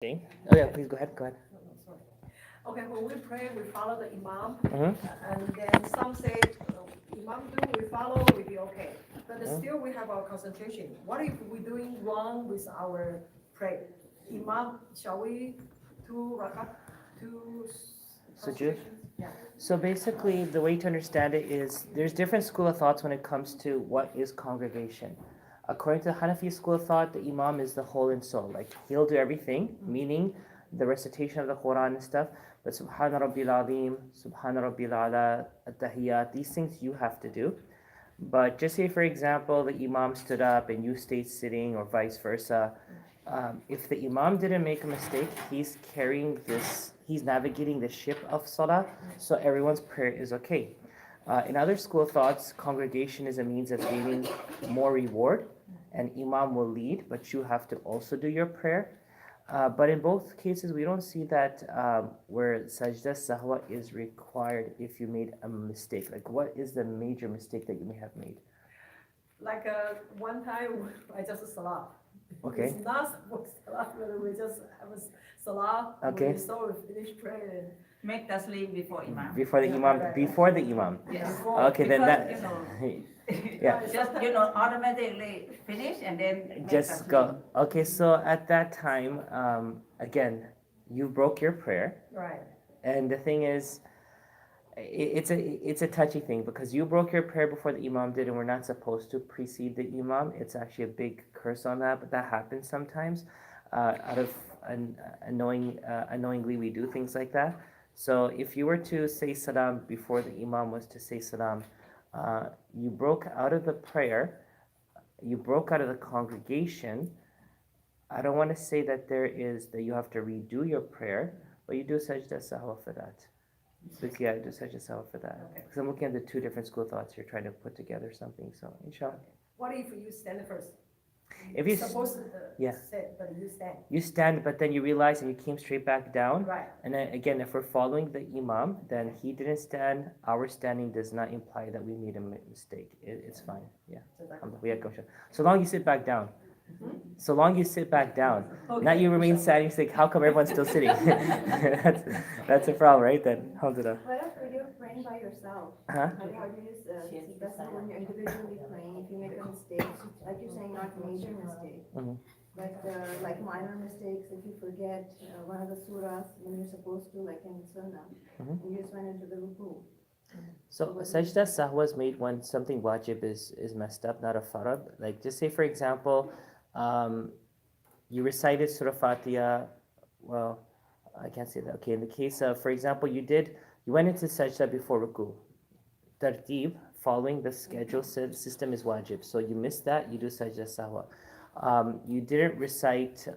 Okay. Oh yeah, please go ahead. Go ahead. Okay, when we pray, we follow the Imam, Mm-hmm. and then some say, Imam do, we follow, we be okay. But still we have our concentration. What if we doing wrong with our pray? Imam, shall we two rakat, two Sujood. concentrations? Yeah. So basically, the way to understand it is there's different school of thoughts when it comes to what is congregation. According to the Hanafi school of thought, the Imam is the whole and soul. Like he'll do everything, meaning the recitation of the Quran and stuff. But Subhana Rabbil Alim, Subhana Rabbil Ala, At-Tahiyyat, these things you have to do. But just say, for example, the Imam stood up and you stayed sitting, or vice versa. If the Imam didn't make a mistake, he's carrying this, he's navigating the ship of Salah, so everyone's prayer is okay. In other school of thoughts, congregation is a means of gaining more reward, and Imam will lead, but you have to also do your prayer. But in both cases, we don't see that where sajda sahwa is required if you made a mistake. Like, what is the major mistake that you may have made? Like one time, I just salah. Okay. It's not supposed to salah, but we just have a salah. Okay. We saw we finished praying. Make taslim before Imam. Before the Imam, before the Imam. Yes. Okay, then that. Yeah. Just, automatically finish and then make Just taslim. go. Okay, so at that time, again, you broke your prayer, Right. and the thing is, it's a touchy thing because you broke your prayer before the Imam did, and we're not supposed to precede the Imam. It's actually a big curse on that, but that happens sometimes. Out of unknowingly, we do things like that. So if you were to say salam before the Imam was to say salam, you broke out of the prayer, you broke out of the congregation. I don't want to say that that you have to redo your prayer, but you do sajda sahwa for that. So yeah, do sajda sahwa for that. Because I'm looking at the two different school of thoughts here, trying to put together something. So inshallah. What if you stand first? If you Supposed to yeah. sit, but you stand. You stand, but then you realize and you came straight back down. Right. And then again, if we're following the Imam, then he didn't stand. Our standing does not imply that we made a mistake. It's fine. Yeah. So long you sit back down. So long you sit back down. Okay. Not you remain standing. Like, how come everyone's still sitting? that's a problem, right? Then, alhamdulillah. What if you're praying by yourself? Huh? How do you use that's when you're individually praying? If you make a mistake, like you're saying, not major mistake, like minor mistakes. If you forget one of the surahs when you're supposed to, like in Sunnah, and you just went into the ruku. So sajda sahwa is made when something wajib is messed up, not a farad. Like just say for example, you recited Surah Fatiha. Well, I can't say that. Okay, in the case of, for example, you went into sajda before ruku. Tartib, following the schedule system is wajib. So you missed that, you do sajda sahwa. You didn't recite,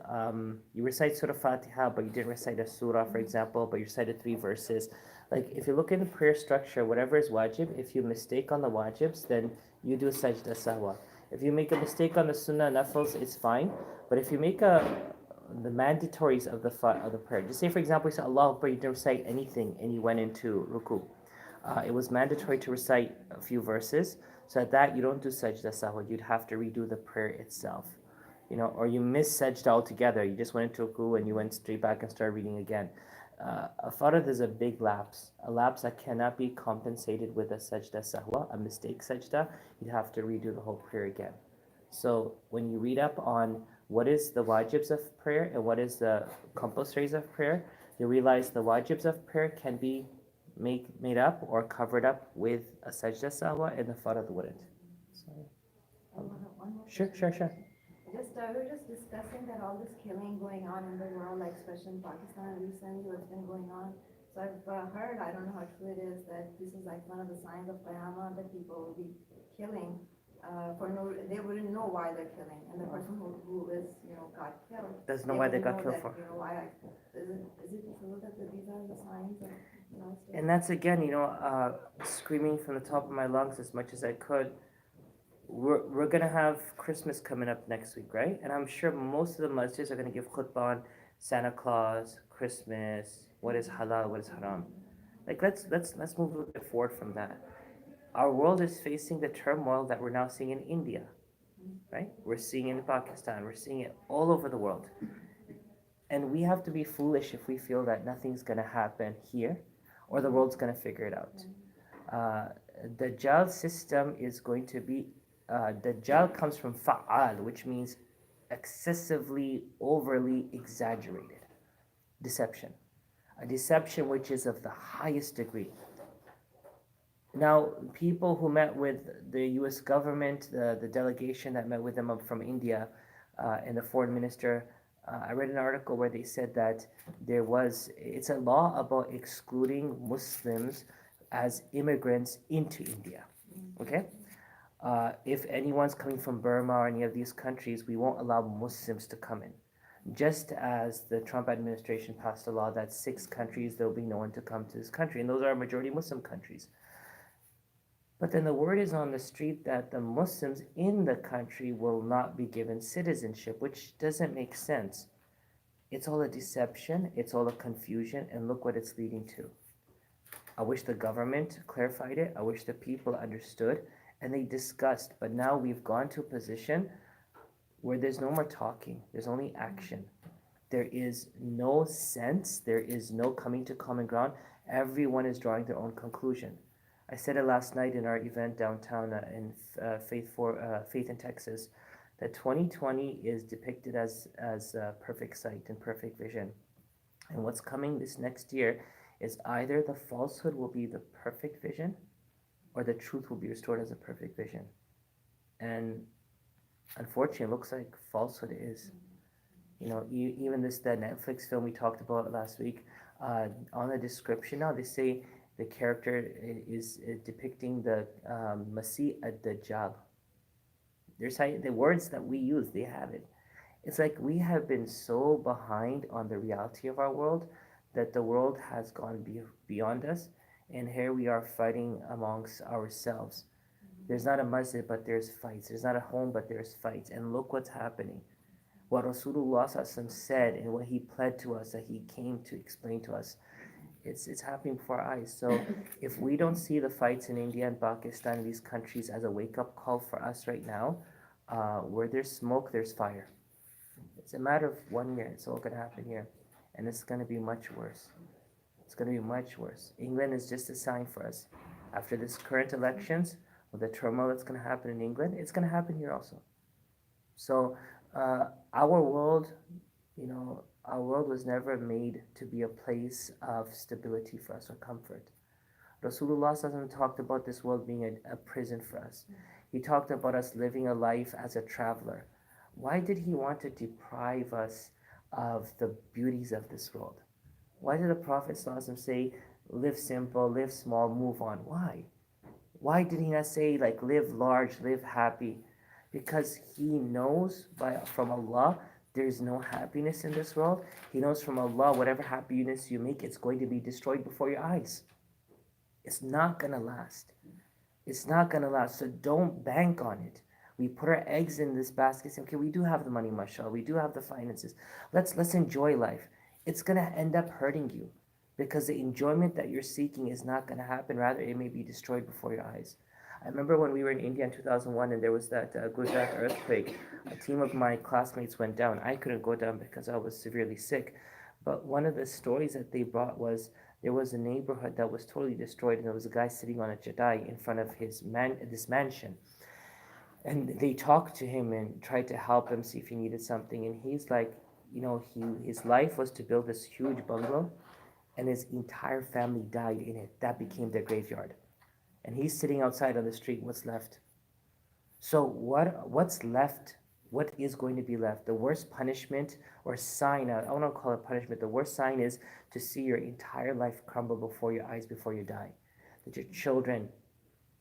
you recite Surah Fatiha, but you didn't recite a surah, for example, but you recited 3 verses. Like if you look in the prayer structure, whatever is wajib, if you mistake on the wajibs, then you do sajda sahwa. If you make a mistake on the sunnah nafils, it's fine. But if you make the mandatories of the prayer, just say for example, you said Allah Akbar, you didn't recite anything, and you went into ruku. It was mandatory to recite a few verses. So at that, you don't do sajda sahwa. You'd have to redo the prayer itself. Or you missed sajda altogether. You just went into ruku and you went straight back and started reading again. A farad is a big lapse, a lapse that cannot be compensated with a sajda sahwa, a mistake sajda. You'd have to redo the whole prayer again. So when you read up on what is the wajibs of prayer and what is the compulsories of prayer, you realize the wajibs of prayer can be made up or covered up with a sajda sahwa, and the farad wouldn't. So, sure. We were just discussing that all this killing going on in the world, like especially in Pakistan recently, what's been going on. So I've heard, I don't know how true it is, that this is like one of the signs of Qiyamah, that people will be killing they wouldn't know why they're killing, and the person who is, got killed doesn't know why they got killed for. Is it true that these are the signs of And that's again, screaming from the top of my lungs as much as I could. We're gonna have Christmas coming up next week, right? And I'm sure most of the masjids are gonna give khutbah on Santa Claus, Christmas, what is halal, what is haram. Like let's move a little bit forward from that. Our world is facing the turmoil that we're now seeing in India, right? We're seeing it in Pakistan. We're seeing it all over the world. And we have to be foolish if we feel that nothing's going to happen here or the world's going to figure it out. The Dajjal system is going to be, Dajjal comes from fa'al, which means excessively, overly exaggerated deception. A deception which is of the highest degree. Now, people who met with the U.S. government, the delegation that met with them from India, and the foreign minister, I read an article where they said that it's a law about excluding Muslims as immigrants into India. Okay? If anyone's coming from Burma or any of these countries, we won't allow Muslims to come in. Just as the Trump administration passed a law that 6 countries, there will be no one to come to this country, and those are majority Muslim countries. But then the word is on the street that the Muslims in the country will not be given citizenship, which doesn't make sense. It's all a deception, it's all a confusion, and look what it's leading to. I wish the government clarified it, I wish the people understood, and they discussed, but now we've gone to a position where there's no more talking, there's only action. There is no sense, there is no coming to common ground, everyone is drawing their own conclusion. I said it last night in our event downtown in Faith in Texas, that 2020 is depicted as perfect sight and perfect vision. And what's coming this next year is either the falsehood will be the perfect vision or the truth will be restored as a perfect vision. And unfortunately, it looks like falsehood is. You know, even that Netflix film we talked about last week, on the description now, they say the character is depicting the Masih ad-Dajjal. The words that we use, they have it. It's like we have been so behind on the reality of our world that the world has gone beyond us, and here we are fighting amongst ourselves. There's not a masjid, but there's fights. There's not a home, but there's fights. And look what's happening. What Rasulullah said and what he pled to us, that he came to explain to us, it's happening before our eyes. So if we don't see the fights in India and Pakistan and these countries as a wake-up call for us right now, where there's smoke, there's fire. It's a matter of 1 year. It's all going to happen here. And it's going to be much worse. It's going to be much worse. England is just a sign for us. After this current elections, with the turmoil that's going to happen in England, it's going to happen here also. So our world, our world was never made to be a place of stability for us or comfort. Rasulullah talked about this world being a prison for us. He talked about us living a life as a traveler. Why did he want to deprive us of the beauties of this world? Why did the Prophet say, live simple, live small, move on? Why? Why did he not say, live large, live happy? Because he knows from Allah, there's no happiness in this world. He knows from Allah, whatever happiness you make, it's going to be destroyed before your eyes. It's not going to last. It's not going to last. So don't bank on it. We put our eggs in this basket, say, okay, we do have the money, mashallah. We do have the finances. Let's enjoy life. It's going to end up hurting you because the enjoyment that you're seeking is not going to happen. Rather, it may be destroyed before your eyes. I remember when we were in India in 2001 and there was that Gujarat earthquake, a team of my classmates went down. I couldn't go down because I was severely sick. But one of the stories that they brought was there was a neighborhood that was totally destroyed and there was a guy sitting on a chadai in front of this mansion. And they talked to him and tried to help him, see if he needed something. And he's like, his life was to build this huge bungalow and his entire family died in it. That became their graveyard. And he's sitting outside on the street. What's left? So what's left? What is going to be left? The worst punishment or sign, I don't want to call it punishment, the worst sign is to see your entire life crumble before your eyes before you die. That your children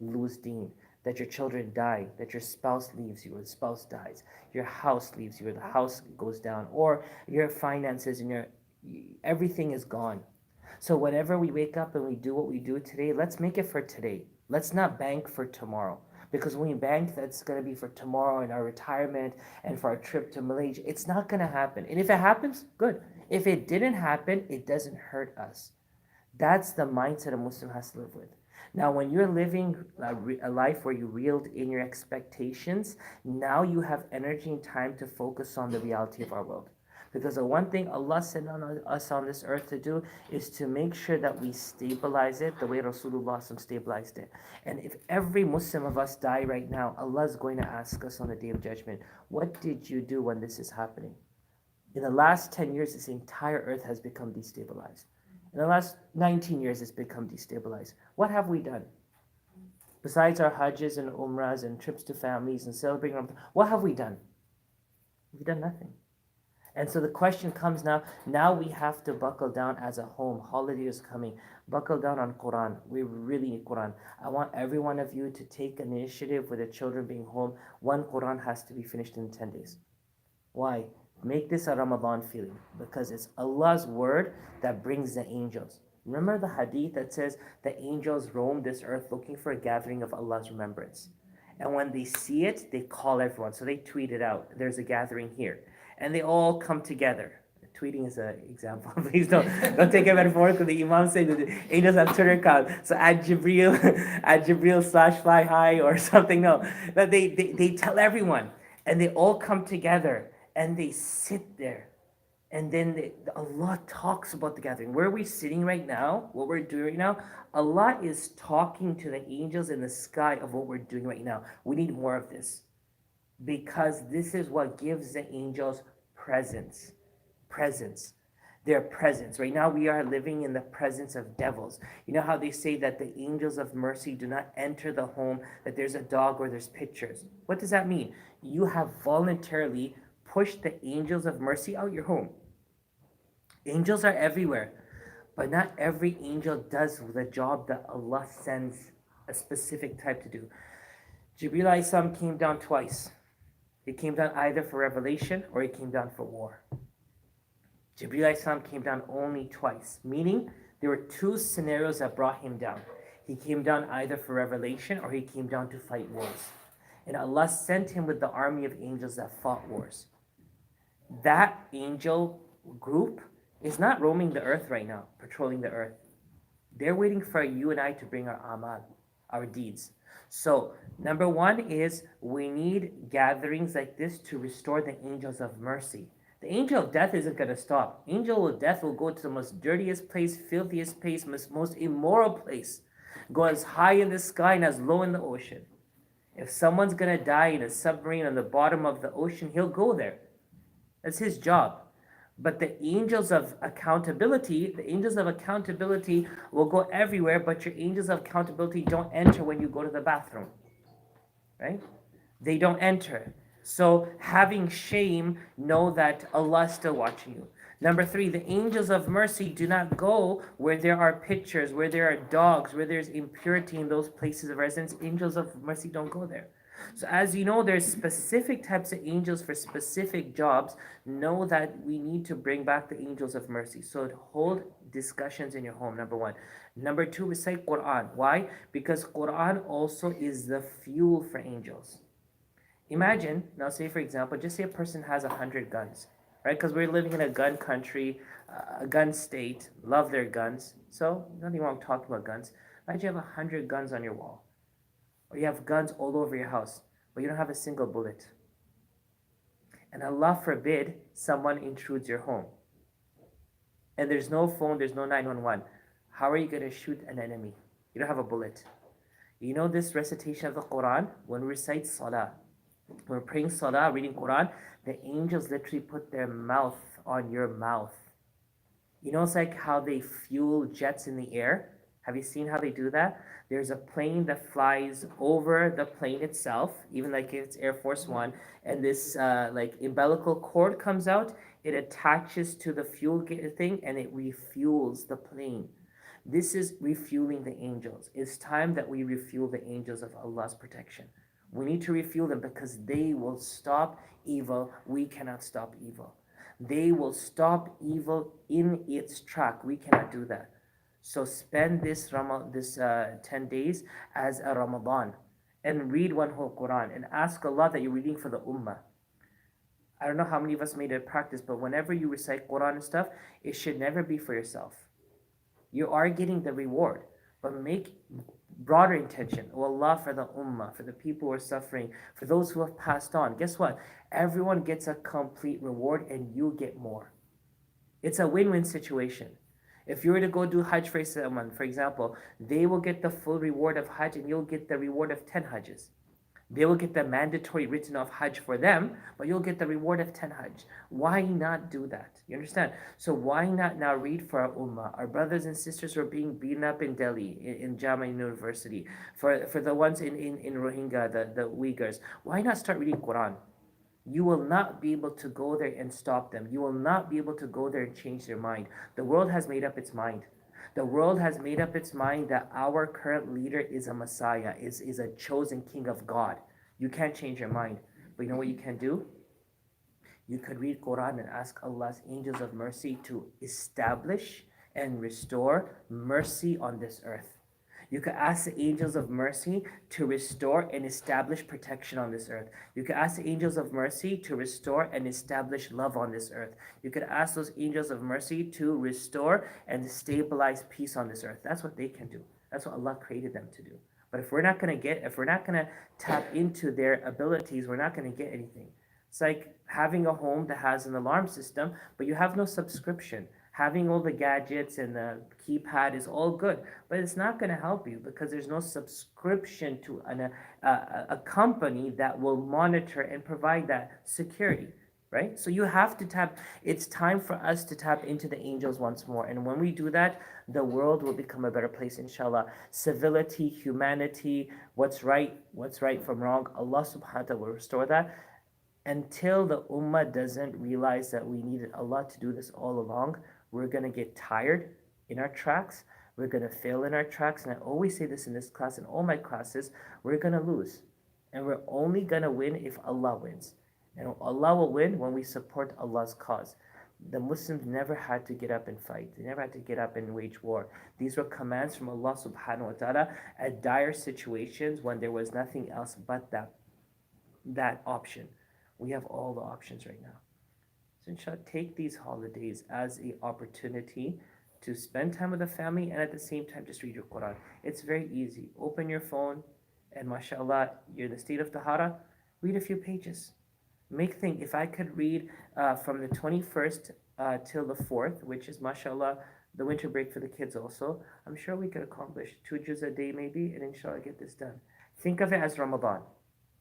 lose deen, that your children die, that your spouse leaves you or the spouse dies, your house leaves you or the house goes down, or your finances and everything is gone. So whenever we wake up and we do what we do today, let's make it for today. Let's not bank for tomorrow. Because when we bank, that's going to be for tomorrow and our retirement and for our trip to Malaysia. It's not going to happen. And if it happens, good. If it didn't happen, it doesn't hurt us. That's the mindset a Muslim has to live with. Now, when you're living a life where you reeled in your expectations, now you have energy and time to focus on the reality of our world. Because the one thing Allah sent on us on this earth to do is to make sure that we stabilize it the way Rasulullah stabilized it. And if every Muslim of us die right now, Allah is going to ask us on the Day of Judgment, what did you do when this is happening? In the last 10 years, this entire earth has become destabilized. In the last 19 years, it's become destabilized. What have we done? Besides our hajjs and umrahs and trips to families and celebrating Ramadan, what have we done? We've done nothing. And so the question comes now we have to buckle down as a home. Holiday is coming. Buckle down on Quran. We really need Quran. I want every one of you to take an initiative with the children being home. One Quran has to be finished in 10 days. Why? Make this a Ramadan feeling, because it's Allah's word that brings the angels. Remember the hadith that says the angels roam this earth looking for a gathering of Allah's remembrance. And when they see it, they call everyone. So they tweet it out. There's a gathering here. And they all come together. Tweeting is an example. Please don't take it metaphorically. The Imam said that the angels have Twitter account. So at Jibreel /fly high or something. No. But they tell everyone. And they all come together. And they sit there. And then Allah talks about the gathering. Where are we sitting right now? What we're doing right now? Allah is talking to the angels in the sky of what we're doing right now. We need more of this. Because this is what gives the angels presence. Their presence. Right now we are living in the presence of devils. You know how they say that the angels of mercy do not enter the home, that there's a dog or there's pictures. What does that mean? You have voluntarily pushed the angels of mercy out your home. Angels are everywhere, but not every angel does the job that Allah sends a specific type to do. Jibreel alayhi salam came down twice. He came down either for revelation or he came down for war. Jibreel alayhi salam came down only twice, meaning there were two scenarios that brought him down. He came down either for revelation or he came down to fight wars. And Allah sent him with the army of angels that fought wars. That angel group is not roaming the earth right now, patrolling the earth. They're waiting for you and I to bring our amal, our deeds. So, number one is we need gatherings like this to restore the angels of mercy. The angel of death isn't going to stop. Angel of death will go to the most dirtiest place, filthiest place, most immoral place. Go as high in the sky and as low in the ocean. If someone's going to die in a submarine on the bottom of the ocean, he'll go there. That's his job. But the angels of accountability will go everywhere, but your angels of accountability don't enter when you go to the bathroom. Right? They don't enter. So having shame, know that Allah is still watching you. Number three, the angels of mercy do not go where there are pictures, where there are dogs, where there's impurity in those places of residence. Angels of mercy don't go there. So as you know, there's specific types of angels for specific jobs. Know that we need to bring back the angels of mercy. So hold discussions in your home, number one. Number two, recite Quran. Why? Because Quran also is the fuel for angels. Imagine, now say for example, just say a person has 100 guns, right? Because we're living in a gun country, a gun state, love their guns. So nothing wrong talking about guns. Imagine you have 100 guns on your wall. Or you have guns all over your house, but you don't have a single bullet. And Allah forbid someone intrudes your home. And there's no phone, there's no 911. How are you going to shoot an enemy? You don't have a bullet. You know this recitation of the Quran? When we recite Salah, when we're praying Salah, reading Quran, the angels literally put their mouth on your mouth. You know, it's like how they fuel jets in the air. Have you seen how they do that? There's a plane that flies over the plane itself, even like it's Air Force One, and this like umbilical cord comes out. It attaches to the fuel thing and it refuels the plane. This is refueling the angels. It's time that we refuel the angels of Allah's protection. We need to refuel them because they will stop evil. We cannot stop evil. They will stop evil in its track. We cannot do that. So spend this 10 days as a Ramadan and read one whole Quran and ask Allah that you're reading for the Ummah. I don't know how many of us made it a practice, but whenever you recite Quran and stuff, it should never be for yourself. You are getting the reward, but make broader intention. Oh Allah, for the Ummah, for the people who are suffering, for those who have passed on. Guess what? Everyone gets a complete reward and you get more. It's a win-win situation. If you were to go do Hajj for someone, for example, they will get the full reward of Hajj and you'll get the reward of 10 Hajjs. They will get the mandatory written off Hajj for them, but you'll get the reward of 10 Hajj. Why not do that? You understand? So why not now read for our Ummah? Our brothers and sisters who are being beaten up in Delhi, in Jama University, for the ones in Rohingya, the Uyghurs. Why not start reading Quran? You will not be able to go there and stop them. You will not be able to go there and change their mind. The world has made up its mind. The world has made up its mind that our current leader is a Messiah, is a chosen king of God. You can't change your mind. But you know what you can do? You could read Quran and ask Allah's angels of mercy to establish and restore mercy on this earth. You could ask the angels of mercy to restore and establish protection on this earth. You could ask the angels of mercy to restore and establish love on this earth. You could ask those angels of mercy to restore and stabilize peace on this earth. That's what they can do. That's what Allah created them to do. But if we're not going to tap into their abilities, we're not going to get anything. It's like having a home that has an alarm system, but you have no subscription. Having all the gadgets and the keypad is all good, but it's not going to help you because there's no subscription to a company that will monitor and provide that security, right? So you have to tap. It's time for us to tap into the angels once more. And when we do that, the world will become a better place, inshallah. Civility, humanity, what's right from wrong, Allah subhanahu wa ta'ala will restore that. Until the ummah doesn't realize that we needed Allah to do this all along, we're going to get tired in our tracks. We're going to fail in our tracks. And I always say this in this class, in all my classes, we're going to lose. And we're only going to win if Allah wins. And Allah will win when we support Allah's cause. The Muslims never had to get up and fight. They never had to get up and wage war. These were commands from Allah subhanahu wa ta'ala at dire situations when there was nothing else but that option. We have all the options right now. So inshallah, take these holidays as an opportunity to spend time with the family and at the same time just read your Quran. It's very easy. Open your phone and mashallah, you're in the state of tahara, read a few pages. Think, if I could read from the 21st till the 4th, which is mashallah, the winter break for the kids also, I'm sure we could accomplish 2 juz a day maybe, and inshallah get this done. Think of it as Ramadan.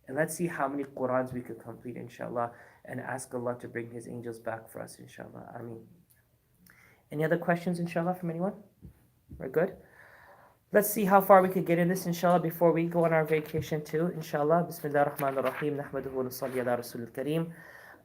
And let's see how many Qurans we could complete, inshallah, and ask Allah to bring His angels back for us, inshallah. Ameen. Any other questions, inshallah, from anyone? We're good? Let's see how far we could get in this, inshallah, before we go on our vacation too, inshallah. Bismillah ar-Rahman ar-Rahim. Nahmaduhu wa nusalli ala Rasulil Kareem.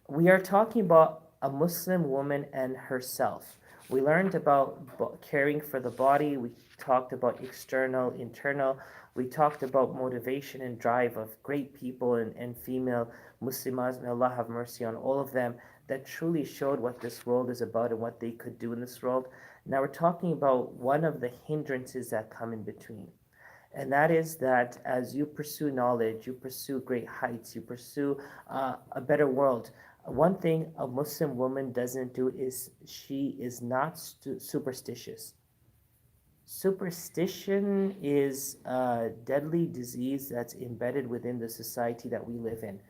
We are talking about a Muslim woman and herself. We learned about caring for the body. We talked about external, internal. We talked about motivation and drive of great people and female Muslimas. May Allah have mercy on all of them, that truly showed what this world is about and what they could do in this world. Now we're talking about one of the hindrances that come in between. And that is that as you pursue knowledge, you pursue great heights, you pursue a better world, one thing a Muslim woman doesn't do is she is not superstitious. Superstition is a deadly disease that's embedded within the society that we live in.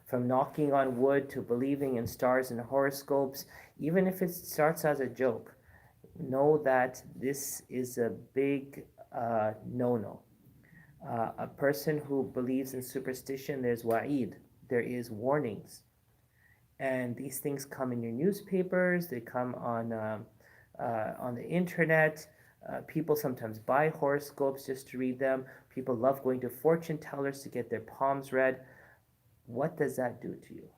From knocking on wood to believing in stars and horoscopes, even if it starts as a joke, know that this is a big no-no. A person who believes in superstition, there's wa'id, there is warnings. And these things come in your newspapers, they come on the internet. People sometimes buy horoscopes just to read them. People love going to fortune tellers to get their palms read. What does that do to you?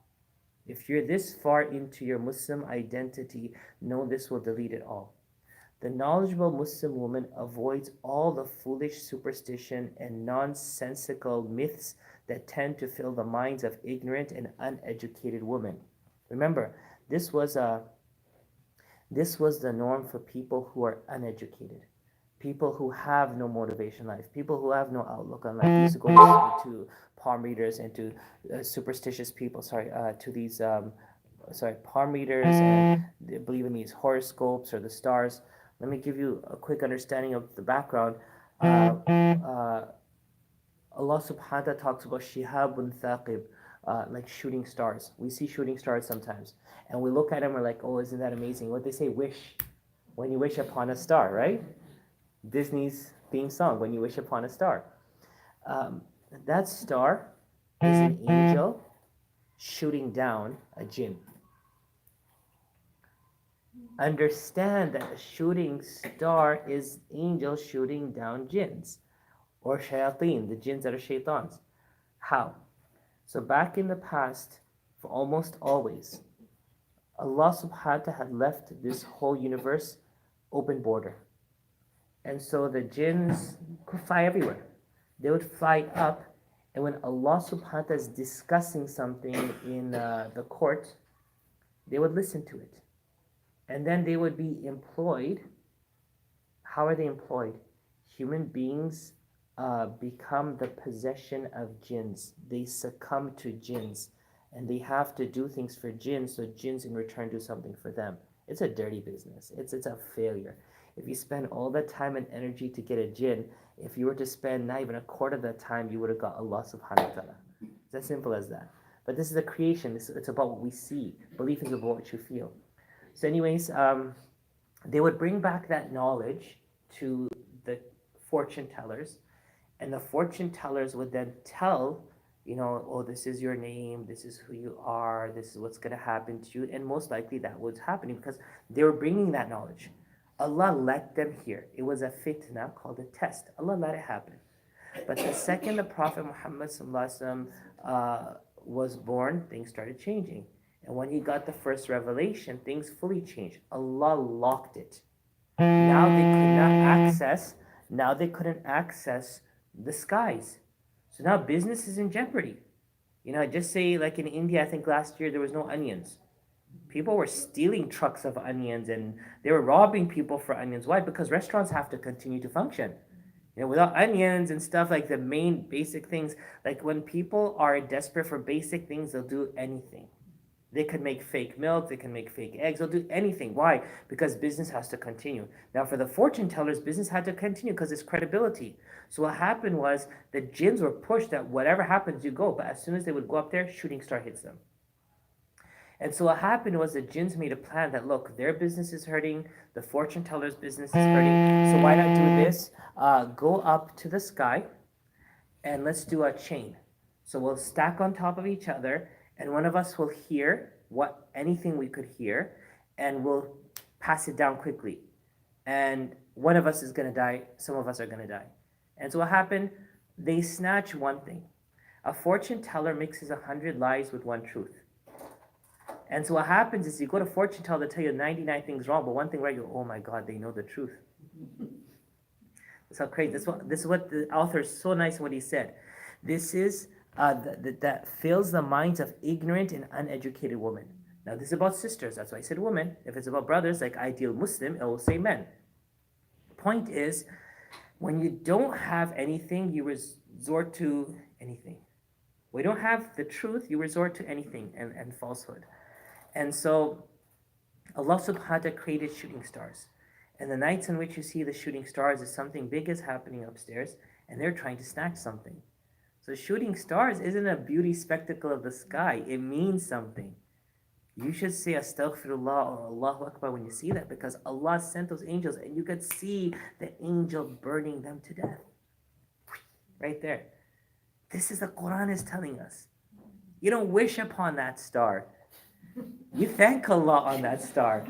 If you're this far into your Muslim identity, know this will delete it all. The knowledgeable Muslim woman avoids all the foolish superstition and nonsensical myths that tend to fill the minds of ignorant and uneducated women. Remember, this was the norm for people who are uneducated, people who have no motivation in life, people who have no outlook on life. They used to go to palm readers and to superstitious people, to these palm readers, and they believe in these horoscopes or the stars. Let me give you a quick understanding of the background. Allah subhanahu wa ta'ala talks about shihabun thaqib, like shooting stars. We see shooting stars sometimes, and we look at them. We're like, oh, isn't that amazing? What they say, wish when you wish upon a star, right? Disney's theme song, when you wish upon a star. Um, that star is an angel shooting down a jinn. Understand that a shooting star is angel shooting down jinns or shayateen, the jinns that are shaitans. How? So back in the past, for almost always, Allah subhanahu wa ta'ala had left this whole universe open border. And so the jinns could fly everywhere. They would fly up, and when Allah subhanahu wa ta'ala is discussing something in the court, they would listen to it. And then they would be employed. How are they employed? Human beings become the possession of jinns. They succumb to jinns. And they have to do things for jinns, so jinns in return do something for them. It's a dirty business. It's a failure. If you spend all that time and energy to get a jinn, if you were to spend not even a quarter of that time, you would have got Allah subhanahu wa ta'ala. It's as simple as that. But this is a creation. It's about what we see. Belief is about what you feel. So anyways, they would bring back that knowledge to the fortune tellers, and the fortune tellers would then tell, oh, this is your name, this is who you are, this is what's going to happen to you, and most likely that was happening because they were bringing that knowledge. Allah let them hear. It was a fitna called a test. Allah let it happen. But the second the Prophet Muhammad was born, things started changing. And when he got the first revelation, things fully changed. Allah locked it. Now they couldn't access the skies. So now business is in jeopardy. Just say like in India, I think last year there was no onions. People were stealing trucks of onions and they were robbing people for onions. Why? Because restaurants have to continue to function. Without onions and stuff, like the main basic things, like when people are desperate for basic things, they'll do anything. They can make fake milk, they can make fake eggs, they'll do anything. Why? Because business has to continue. Now for the fortune tellers, business had to continue because it's credibility. So what happened was the jinns were pushed that whatever happens, you go. But as soon as they would go up there, shooting star hits them. And so what happened was the jinns made a plan that, look, their business is hurting, the fortune teller's business is hurting, so why not do this? Go up to the sky and let's do a chain. So we'll stack on top of each other, and one of us will hear anything we could hear, and we'll pass it down quickly. And one of us is going to die, some of us are going to die. And so what happened? They snatch one thing. A fortune teller mixes 100 lies with one truth. And so what happens is you go to fortune teller, they tell you 99 things wrong, but one thing right, you go, oh my God, they know the truth. That's how crazy. This is what the author is so nice in what he said. This is that fills the minds of ignorant and uneducated women. Now this is about sisters, that's why I said women. If it's about brothers, like ideal Muslim, it will say men. Point is, when you don't have anything, you resort to anything. When you don't have the truth, you resort to anything and falsehood. And so Allah subhanahu wa ta'ala created shooting stars. And the nights in which you see the shooting stars is something big is happening upstairs, and they're trying to snatch something. So shooting stars isn't a beauty spectacle of the sky. It means something. You should say Astaghfirullah or Allahu Akbar when you see that, because Allah sent those angels and you could see the angel burning them to death. Right there. This is the Quran is telling us. You don't wish upon that star. You thank Allah on that star.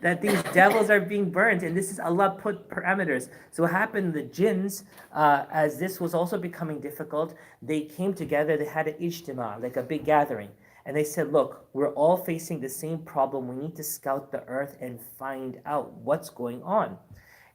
That these devils are being burnt, and this is Allah put parameters. So what happened, the jinns, as this was also becoming difficult, they came together, they had an ijtima, like a big gathering. And they said, look, we're all facing the same problem. We need to scout the earth and find out what's going on.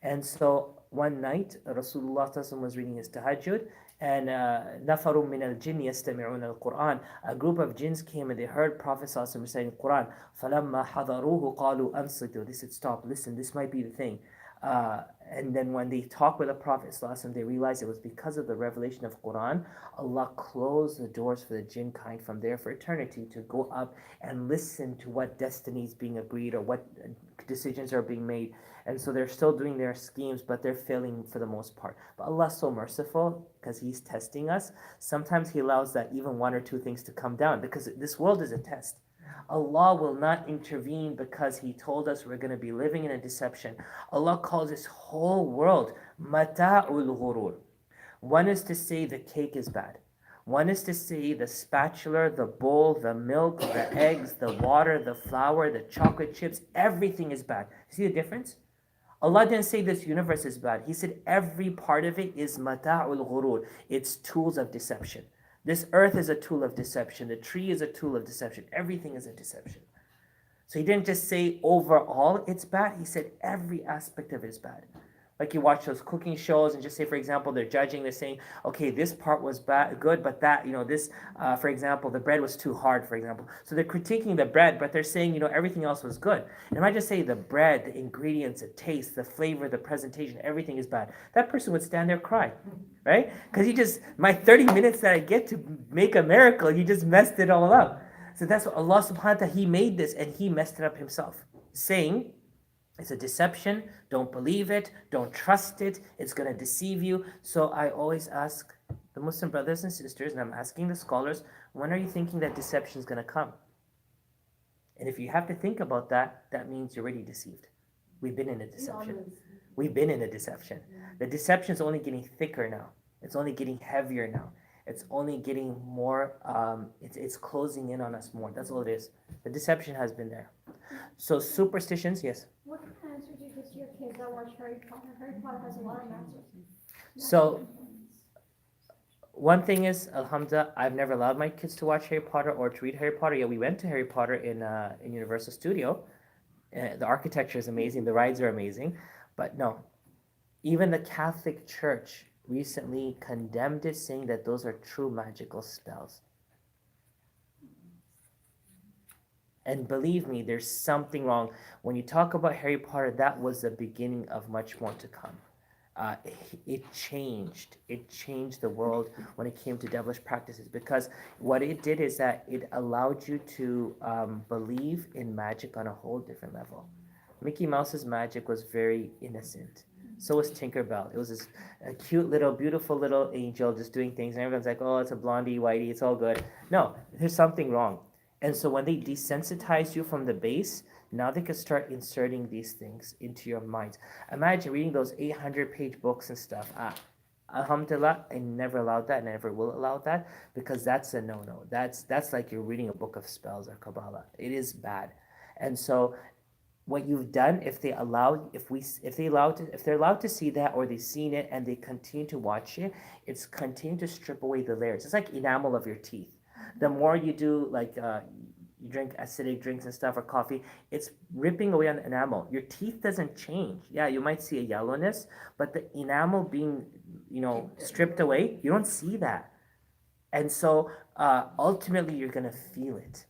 And so one night, Rasulullah was reading his tahajjud, and نَفَرٌ مِنَ الْجِنِّ يَسْتَمِعُونَ الْقُرْآنِ. A group of jinns came and they heard Prophet reciting the Quran. فَلَمَّا حَضَرُوهُ قَالُوا أَنصِتُوا. They said, stop, listen, this might be the thing. And then when they talk with the Prophet ﷺ, they realize it was because of the revelation of Quran. Allah closed the doors for the jinn kind from there for eternity to go up and listen to what destiny is being agreed or what decisions are being made. And so they're still doing their schemes, but they're failing for the most part. But Allah's so merciful because He's testing us. Sometimes He allows that even one or two things to come down because this world is a test. Allah will not intervene because He told us we're going to be living in a deception. Allah calls this whole world mata'ul ghurur. One is to say the cake is bad. One is to say the spatula, the bowl, the milk, the eggs, the water, the flour, the chocolate chips, everything is bad. See the difference? Allah didn't say this universe is bad. He said every part of it is mata'ul ghurur. It's tools of deception. This earth is a tool of deception. The tree is a tool of deception. Everything is a deception. So He didn't just say overall it's bad. He said every aspect of it is bad. Like you watch those cooking shows and just say, for example, they're judging, they're saying, okay, this part was bad, good, but that, this, for example, the bread was too hard, for example. So they're critiquing the bread, but they're saying, everything else was good. And if I just say the bread, the ingredients, the taste, the flavor, the presentation, everything is bad, that person would stand there cry, right? Because my 30 minutes that I get to make a miracle, you just messed it all up. So that's what Allah subhanahu wa ta'ala, He made this and He messed it up Himself, saying, it's a deception. Don't believe it. Don't trust it. It's going to deceive you. So I always ask the Muslim brothers and sisters, and I'm asking the scholars, when are you thinking that deception is going to come? And if you have to think about that, that means you're already deceived. We've been in a deception. We've been in a deception. The deception is only getting thicker now. It's only getting heavier now. It's only getting more, it's closing in on us more. That's all it is. The deception has been there. So superstitions, yes? What kind of answer do you give to your kids that watch Harry Potter? Harry Potter has a lot of magic. So one thing is, alhamdulillah, I've never allowed my kids to watch Harry Potter or to read Harry Potter. Yeah, we went to Harry Potter in Universal Studio. The architecture is amazing. The rides are amazing. But no, even the Catholic Church recently condemned it, saying that those are true magical spells. And believe me, there's something wrong. When you talk about Harry Potter, that was the beginning of much more to come. It changed the world when it came to devilish practices, because what it did is that it allowed you to believe in magic on a whole different level. Mickey Mouse's magic was very innocent. So was Tinkerbell. It was this cute little, beautiful little angel just doing things, and everyone's like, oh, it's a blondie, whitey, it's all good. No, there's something wrong. And so when they desensitize you from the base, now they can start inserting these things into your minds. Imagine reading those 800-page books and stuff. Alhamdulillah, I never allowed that, and I never will allow that, because that's a no-no. That's like you're reading a book of spells or Kabbalah. It is bad. And so what you've done, if they're allowed to see that, or they've seen it and they continue to watch it, it's continue to strip away the layers. It's like enamel of your teeth. The more you do, like you drink acidic drinks and stuff or coffee, it's ripping away on the enamel. Your teeth doesn't change. Yeah, you might see a yellowness, but the enamel being, stripped away, you don't see that. And so ultimately you're gonna feel it.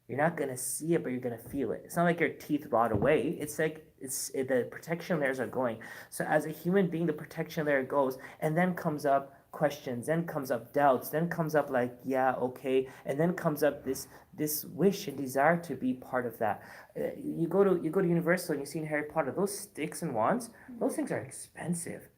You're not gonna see it, but you're gonna feel it. It's not like your teeth rot away. It's like the protection layers are going. So as a human being, the protection layer goes, and then comes up questions, then comes up doubts, then comes up like, yeah, okay, and then comes up this wish and desire to be part of that. You go to Universal and you see in Harry Potter, those sticks and wands, those things are expensive.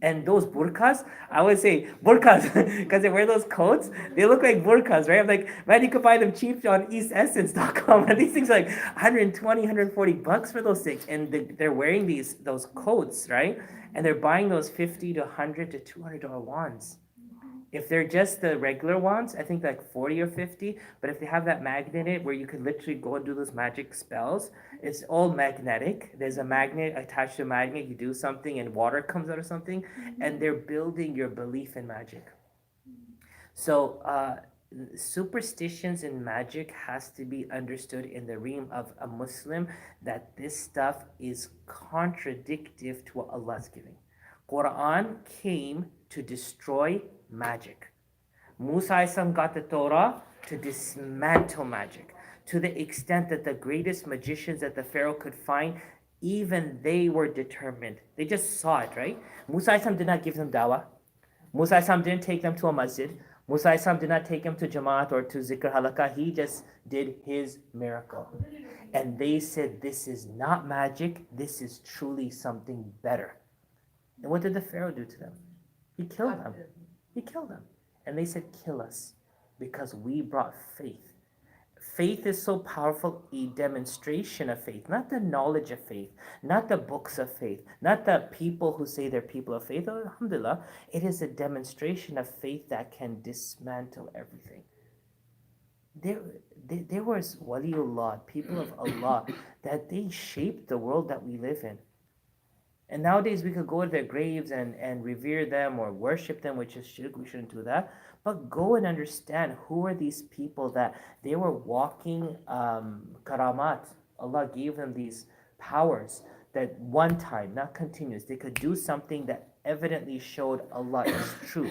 And those burqas, I would say burqas, because they wear those coats, they look like burqas, right? I'm like, man, you could buy them cheap on eastessence.com, and these things are like 120, 140 bucks for those things, and they're wearing those coats, right? And they're buying those $50 to $100 to $200 wands. If they're just the regular wands, I think like 40 or 50. But if they have that magnet in it where you can literally go and do those magic spells, it's all magnetic. There's a magnet attached to a magnet. You do something and water comes out of something, and they're building your belief in magic. So superstitions in magic has to be understood in the realm of a Muslim, that this stuff is contradictive to what Allah is giving. Quran came to destroy magic. Musa got the Torah to dismantle magic, to the extent that the greatest magicians that the Pharaoh could find, even they were determined. They just saw it, right? Musa Islam did not give them dawah. Musa Islam didn't take them to a masjid. Musa Islam did not take them to Jamaat or to Zikr Halakah. He just did his miracle. And they said, this is not magic. This is truly something better. And what did the Pharaoh do to them? He killed them. He killed them. And they said, kill us because we brought faith. Faith is so powerful, a demonstration of faith, not the knowledge of faith, not the books of faith, not the people who say they're people of faith. Oh, alhamdulillah, it is a demonstration of faith that can dismantle everything. There was waliullah, people of Allah, that they shaped the world that we live in. And nowadays we could go to their graves and revere them or worship them, which is shirk, we shouldn't do that. But go and understand who are these people that they were walking karamat. Allah gave them these powers that one time, not continuous, they could do something that evidently showed Allah is true.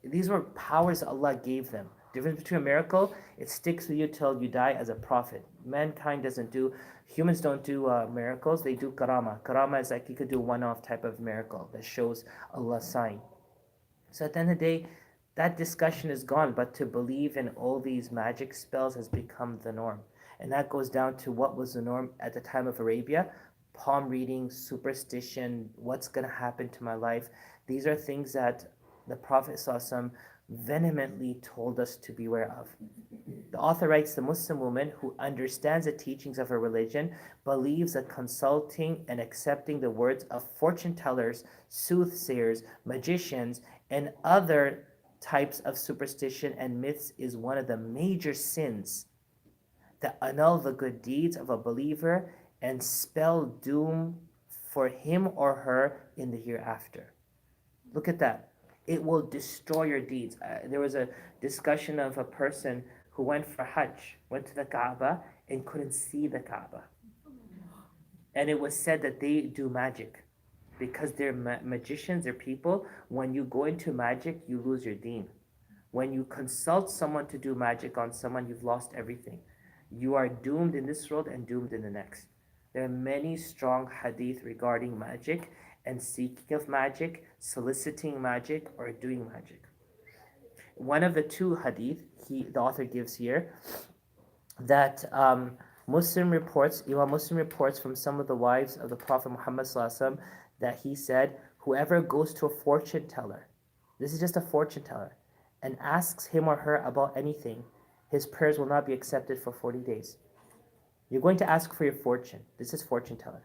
These were powers Allah gave them. Difference between a miracle, it sticks with you till you die as a prophet. Mankind doesn't do, humans don't do miracles, they do karama. Karama is like you could do one-off type of miracle that shows Allah's sign. So at the end of the day, that discussion is gone, but to believe in all these magic spells has become the norm. And that goes down to what was the norm at the time of Arabia. Palm reading, superstition, what's going to happen to my life. These are things that the Prophet ﷺ vehemently told us to beware of. The author writes, the Muslim woman who understands the teachings of her religion believes that consulting and accepting the words of fortune tellers, soothsayers, magicians, and other types of superstition and myths is one of the major sins that annul the good deeds of a believer and spell doom for him or her in the hereafter. Look at that. It will destroy your deeds. There was a discussion of a person who went for Hajj, went to the Kaaba and couldn't see the Kaaba. And it was said that they do magic. Because they're magicians, they're people. When you go into magic, you lose your deen. When you consult someone to do magic on someone, you've lost everything. You are doomed in this world and doomed in the next. There are many strong hadith regarding magic and seeking of magic, soliciting magic, or doing magic. One of the two hadith the author gives here, that Imam Muslim reports from some of the wives of the Prophet Muhammad ﷺ, that he said, whoever goes to a fortune teller, this is just a fortune teller, and asks him or her about anything, his prayers will not be accepted for 40 days. You're going to ask for your fortune. This is fortune teller.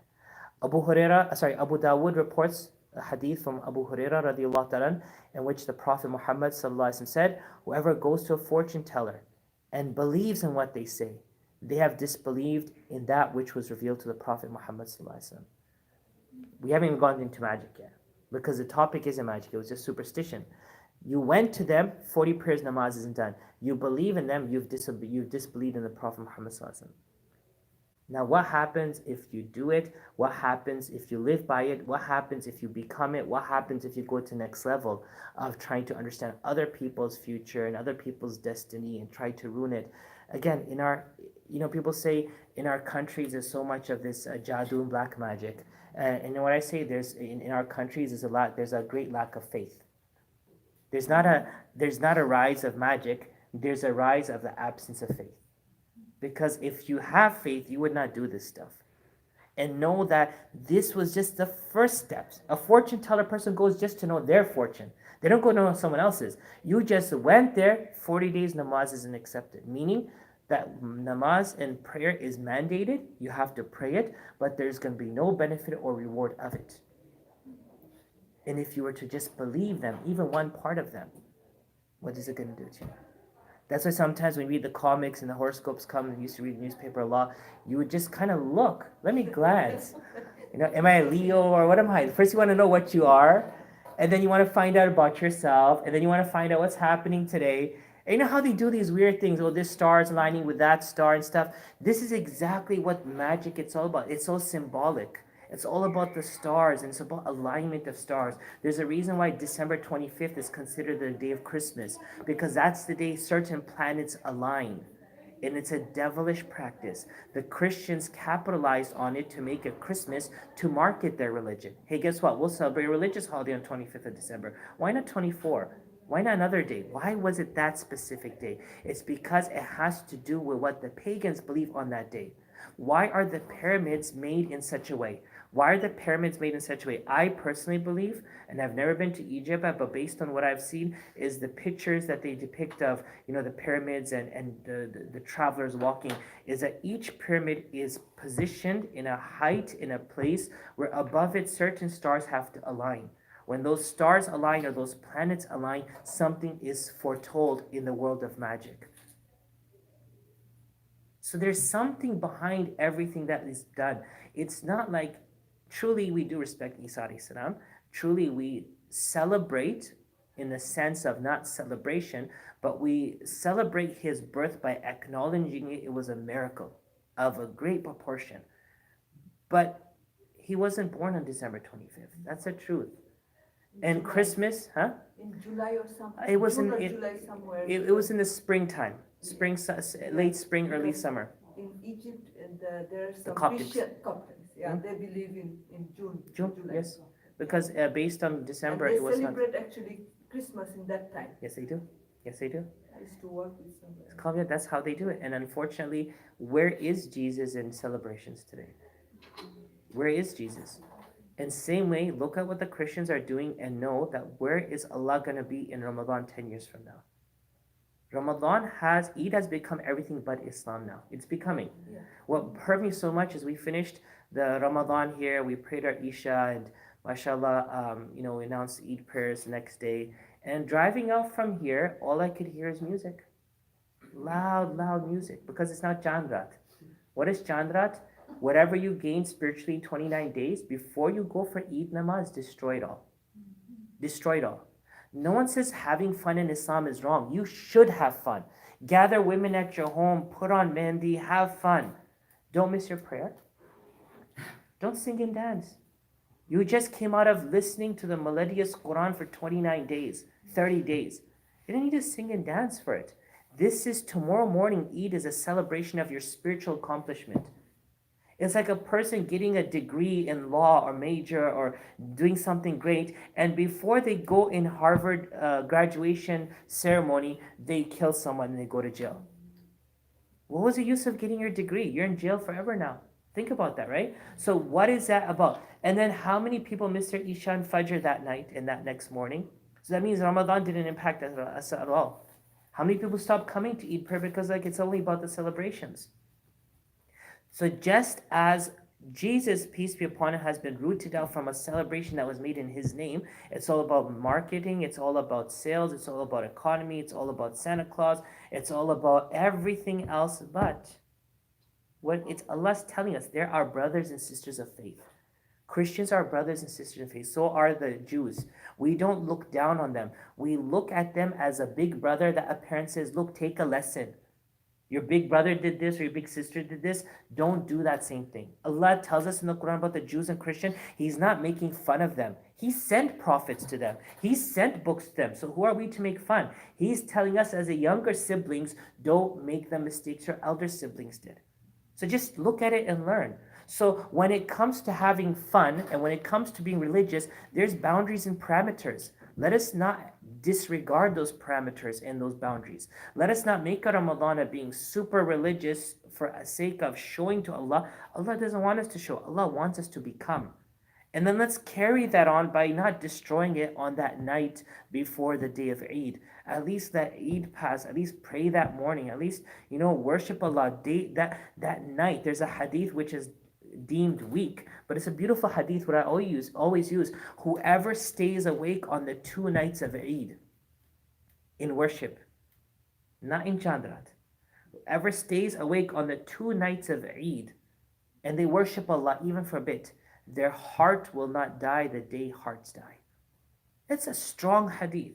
Abu Dawood reports a hadith from Abu Hurairah radiallahu ta'ala, in which the Prophet Muhammad sallallahu said, whoever goes to a fortune teller and believes in what they say, they have disbelieved in that which was revealed to the Prophet Muhammad sallallahu. We haven't even gone into magic yet, because the topic isn't magic, it was just superstition. You went to them, 40 prayers, namaz isn't done. You believe in them, you've disbelieved in the Prophet Muhammad ﷺ. Now what happens if you do it? What happens if you live by it? What happens if you become it? What happens if you go to the next level of trying to understand other people's future and other people's destiny and try to ruin it? Again, in our, people say in our countries there's so much of this jadoo and black magic. And what I say, in our countries there's a great lack of faith. There's not a rise of magic, there's a rise of the absence of faith. Because if you have faith, you would not do this stuff. And know that this was just the first steps. A fortune teller person goes just to know their fortune. They don't go to know someone else's. You just went there, 40 days namaz isn't accepted. Meaning that namaz and prayer is mandated, you have to pray it, but there's going to be no benefit or reward of it. And if you were to just believe them, even one part of them, what is it going to do to you? That's why sometimes when we read the comics and the horoscopes come, and you used to read the newspaper a lot, you would just kind of look. Let me glance. Am I a Leo or what am I? First you want to know what you are, and then you want to find out about yourself, and then you want to find out what's happening today. And you know how they do these weird things? Oh, this star is aligning with that star and stuff. This is exactly what magic it's all about. It's so symbolic. It's all about the stars, and it's about alignment of stars. There's a reason why December 25th is considered the day of Christmas, because that's the day certain planets align. And it's a devilish practice. The Christians capitalized on it to make a Christmas to market their religion. Hey, guess what? We'll celebrate a religious holiday on 25th of December. Why not 24? Why not another day? Why was it that specific day? It's because it has to do with what the pagans believe on that day. Why are the pyramids made in such a way? Why are the pyramids made in such a way? I personally believe, and I've never been to Egypt, but based on what I've seen, is the pictures that they depict of, the pyramids and the travelers walking, is that each pyramid is positioned in a height, in a place where above it certain stars have to align. When those stars align or those planets align, something is foretold in the world of magic. So there's something behind everything that is done. It's not like truly we do respect Isa alayhi salam. Truly we celebrate in the sense of not celebration, but we celebrate his birth by acknowledging it was a miracle of a great proportion. But he wasn't born on December 25th. That's the truth. And Christmas, huh? In July or something? It was June or in July somewhere. it was in the springtime, late spring, early summer. In Egypt, and there are some Coptics. Christian Coptics, yeah, Hmm? they believe in June. June, July. yes. Because based on And December, they it was not. celebrate actually Christmas in that time. Yes, they do. Yes, they do. I used to work with somebody. Kavya, that's how they do it. And unfortunately, where is Jesus in celebrations today? Where is Jesus? And same way, look at what the Christians are doing and know that where is Allah going to be in Ramadan 10 years from now? Eid has become everything but Islam now. It's becoming. Yeah. What hurt me so much is we finished the Ramadan here, we prayed our Isha, and mashallah, we announced Eid prayers the next day. And driving out from here, all I could hear is music. Loud music, because it's not Chandrat. What is Chandrat? Whatever you gain spiritually in 29 days, before you go for Eid namaz, destroy it all. Destroy it all. No one says having fun in Islam is wrong. You should have fun. Gather women at your home, put on mehndi, have fun. Don't miss your prayer. Don't sing and dance. You just came out of listening to the melodious Quran for 29 days, 30 days. You don't need to sing and dance for it. This is tomorrow morning. Eid is a celebration of your spiritual accomplishment. It's like a person getting a degree in law or major or doing something great, and before they go in Harvard graduation ceremony, they kill someone and they go to jail. What was the use of getting your degree? You're in jail forever now. Think about that, right? So what is that about? And then how many people missed their Isha and Fajr that night and that next morning? So that means Ramadan didn't impact us at all. How many people stopped coming to Eid prayer because it's only about the celebrations? So just as Jesus, peace be upon him, has been rooted out from a celebration that was made in his name, it's all about marketing, it's all about sales, it's all about economy, it's all about Santa Claus, it's all about everything else but what it's Allah's telling us. They're our brothers and sisters of faith. Christians are brothers and sisters of faith. So are the Jews. We don't look down on them. We look at them as a big brother that a parent says, look, take a lesson. Your big brother did this or your big sister did this. Don't do that same thing. Allah tells us in the Quran about the Jews and Christians. He's not making fun of them. He sent prophets to them. He sent books to them. So who are we to make fun? He's telling us as a younger siblings, don't make the mistakes your elder siblings did. So just look at it and learn. So when it comes to having fun and when it comes to being religious, there's boundaries and parameters. Let us not disregard those parameters and those boundaries. Let us not make a Ramadan of being super religious for the sake of showing to Allah. Allah doesn't want us to show. Allah wants us to become. And then let's carry that on by not destroying it on that night before the day of Eid. At least that Eid pass, at least pray that morning, at least, worship Allah that night. There's a hadith which is deemed weak, but it's a beautiful hadith what I always use. Whoever stays awake on the 2 nights of Eid in worship, not in Chandrat, whoever stays awake on the 2 nights of Eid and they worship Allah even for a bit, their heart will not die the day hearts die. It's a strong hadith.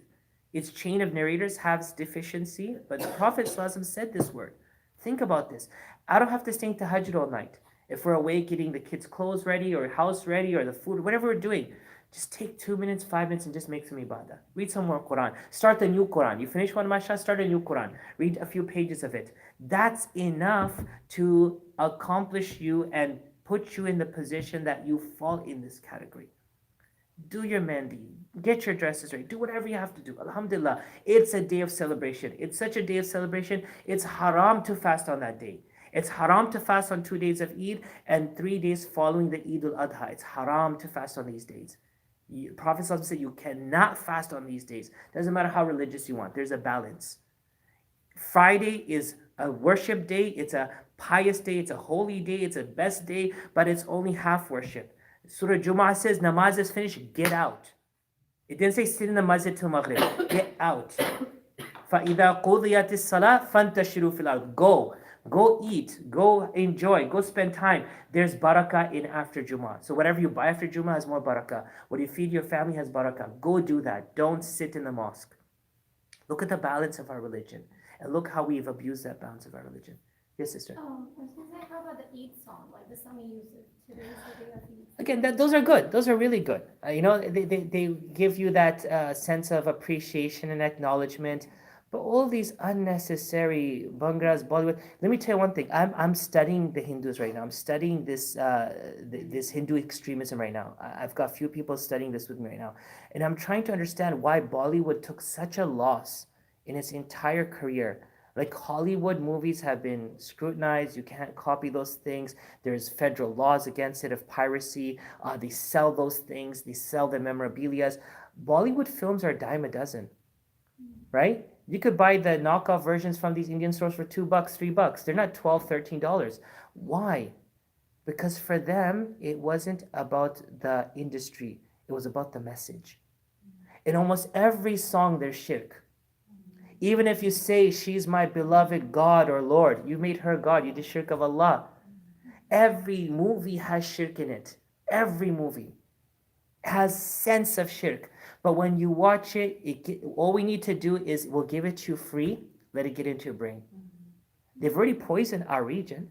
Its chain of narrators has deficiency, but the Prophet ﷺ said this word. Think about this. I don't have to stay in tahajjud all night. If we're awake getting the kids' clothes ready or house ready or the food, whatever we're doing, Just take 2 minutes, 5 minutes, and just make some ibadah. Read some more Quran. Start the new Quran. You finish one, mashallah, start a new Quran. Read a few pages of it. That's enough to accomplish you and put you in the position that you fall in this category. Do your mehndi, get your dresses ready, do whatever you have to do. Alhamdulillah, it's a day of celebration. It's such a day of celebration, it's haram to fast on that day. It's haram to fast on 2 days of Eid and 3 days following the Eid al-Adha. It's haram to fast on these days. Prophet said you cannot fast on these days. Doesn't matter how religious you want. There's a balance. Friday is a worship day. It's a pious day. It's a holy day. It's a best day, but it's only half worship. Surah Jumu'ah says namaz is finished. Get out. It didn't say sit in the masjid till Maghrib. Get out. فَإِذَا قُضِيَتِ الصَّلَاةِ فَانْتَشِرُوا فِي الْأَرْضِ. Go eat, go enjoy, go spend time. There's barakah in after Jummah. So whatever you buy after Jummah has more barakah. What you feed your family has barakah. Go do that. Don't sit in the mosque. Look at the balance of our religion. And look how we've abused that balance of our religion. Yes, sister? I was gonna say, how about the Eid song, like the song you use today's the day of Eid? Again, those are good. Those are really good. They give you that sense of appreciation and acknowledgement. But all these unnecessary bangras, Bollywood. Let me tell you one thing. I'm studying the Hindus right now. I'm studying this this Hindu extremism right now. I've got a few people studying this with me right now, and I'm trying to understand why Bollywood took such a loss in its entire career. Like Hollywood movies have been scrutinized. You can't copy those things. There's federal laws against it of piracy. They sell those things. They sell the memorabilia. Bollywood films are a dime a dozen, right? You could buy the knockoff versions from these Indian stores for $2, $3. They're not $12, $13. Why? Because for them, it wasn't about the industry. It was about the message. In almost every song, there's shirk. Even if you say, she's my beloved God or Lord, you made her God, you did shirk of Allah. Every movie has shirk in it. Every movie has sense of shirk. But when you watch it, all we need to do is we'll give it to you free, let it get into your brain. They've already poisoned our region.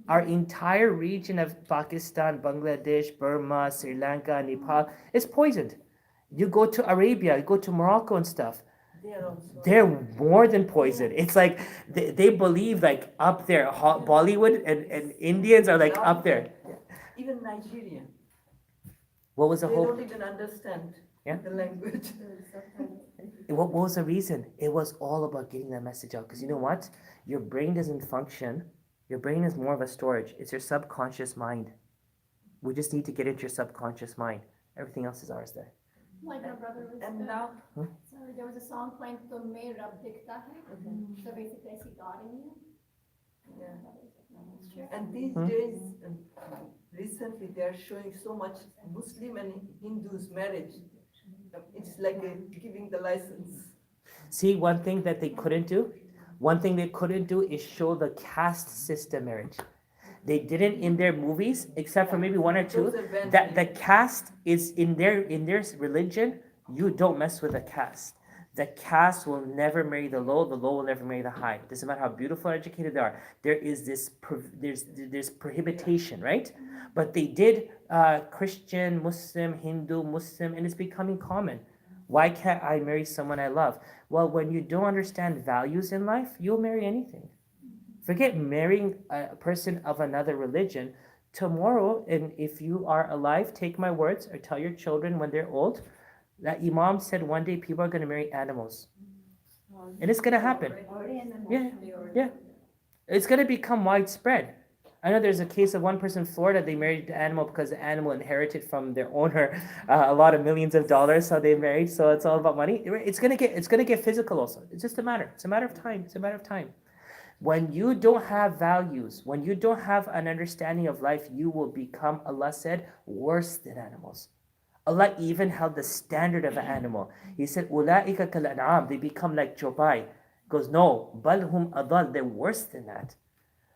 Our entire region of Pakistan, Bangladesh, Burma, Sri Lanka, Nepal is poisoned. You go to Arabia, you go to Morocco and stuff. They're more than poisoned. It's like they believe like up there, Bollywood and Indians are like up there. Even Nigeria, What was the they whole? don't even understand the language. What was the reason? It was all about getting that message out. Because you know what? Your brain doesn't function. Your brain is more of a storage. It's your subconscious mind. We just need to get into your subconscious mind. Everything else is ours there. Like my brother was, And now, sorry, there was a song playing, "To Mein Rab Dikhta Hai." So basically, I see God in you. yeah. And these days, recently, they are showing so much Muslim and Hindus marriage. It's like giving the license. See, one thing that they couldn't do? One thing they couldn't do is show the caste system marriage. They didn't in their movies, except for maybe one or two. That the caste is in their religion. You don't mess with the caste. The caste will never marry the low will never marry the high. Doesn't matter how beautiful or educated they are. There is this there's prohibition, right? But they did Christian, Muslim, Hindu, Muslim, and it's becoming common. Why can't I marry someone I love? Well, when you don't understand values in life, you'll marry anything. Forget marrying a person of another religion. Tomorrow, and if you are alive, take my words or tell your children when they're old, that Imam said one day people are going to marry animals. And it's going to happen. Yeah. It's going to become widespread. I know there's a case of one person in Florida, they married the animal because the animal inherited from their owner a lot of millions of dollars, so they married, so it's all about money. It's going to get physical also. It's just a matter. It's a matter of time. It's a matter of time. When you don't have values, when you don't have an understanding of life, you will become, Allah said, worse than animals. Allah even held the standard of an animal. He said, "Ulaika kal an'am," they become like chopai. Goes, no, bal hum adal, they're worse than that.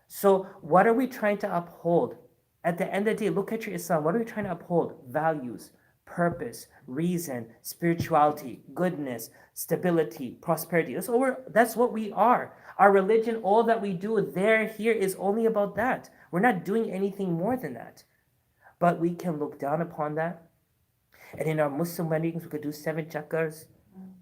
So what are we trying to uphold? At the end of the day, look at your Islam. What are we trying to uphold? Values, purpose, reason, spirituality, goodness, stability, prosperity. That's what we are. Our religion, all that we do here is only about that. We're not doing anything more than that. But we can look down upon that. And in our Muslim weddings, we could do 7 chakras.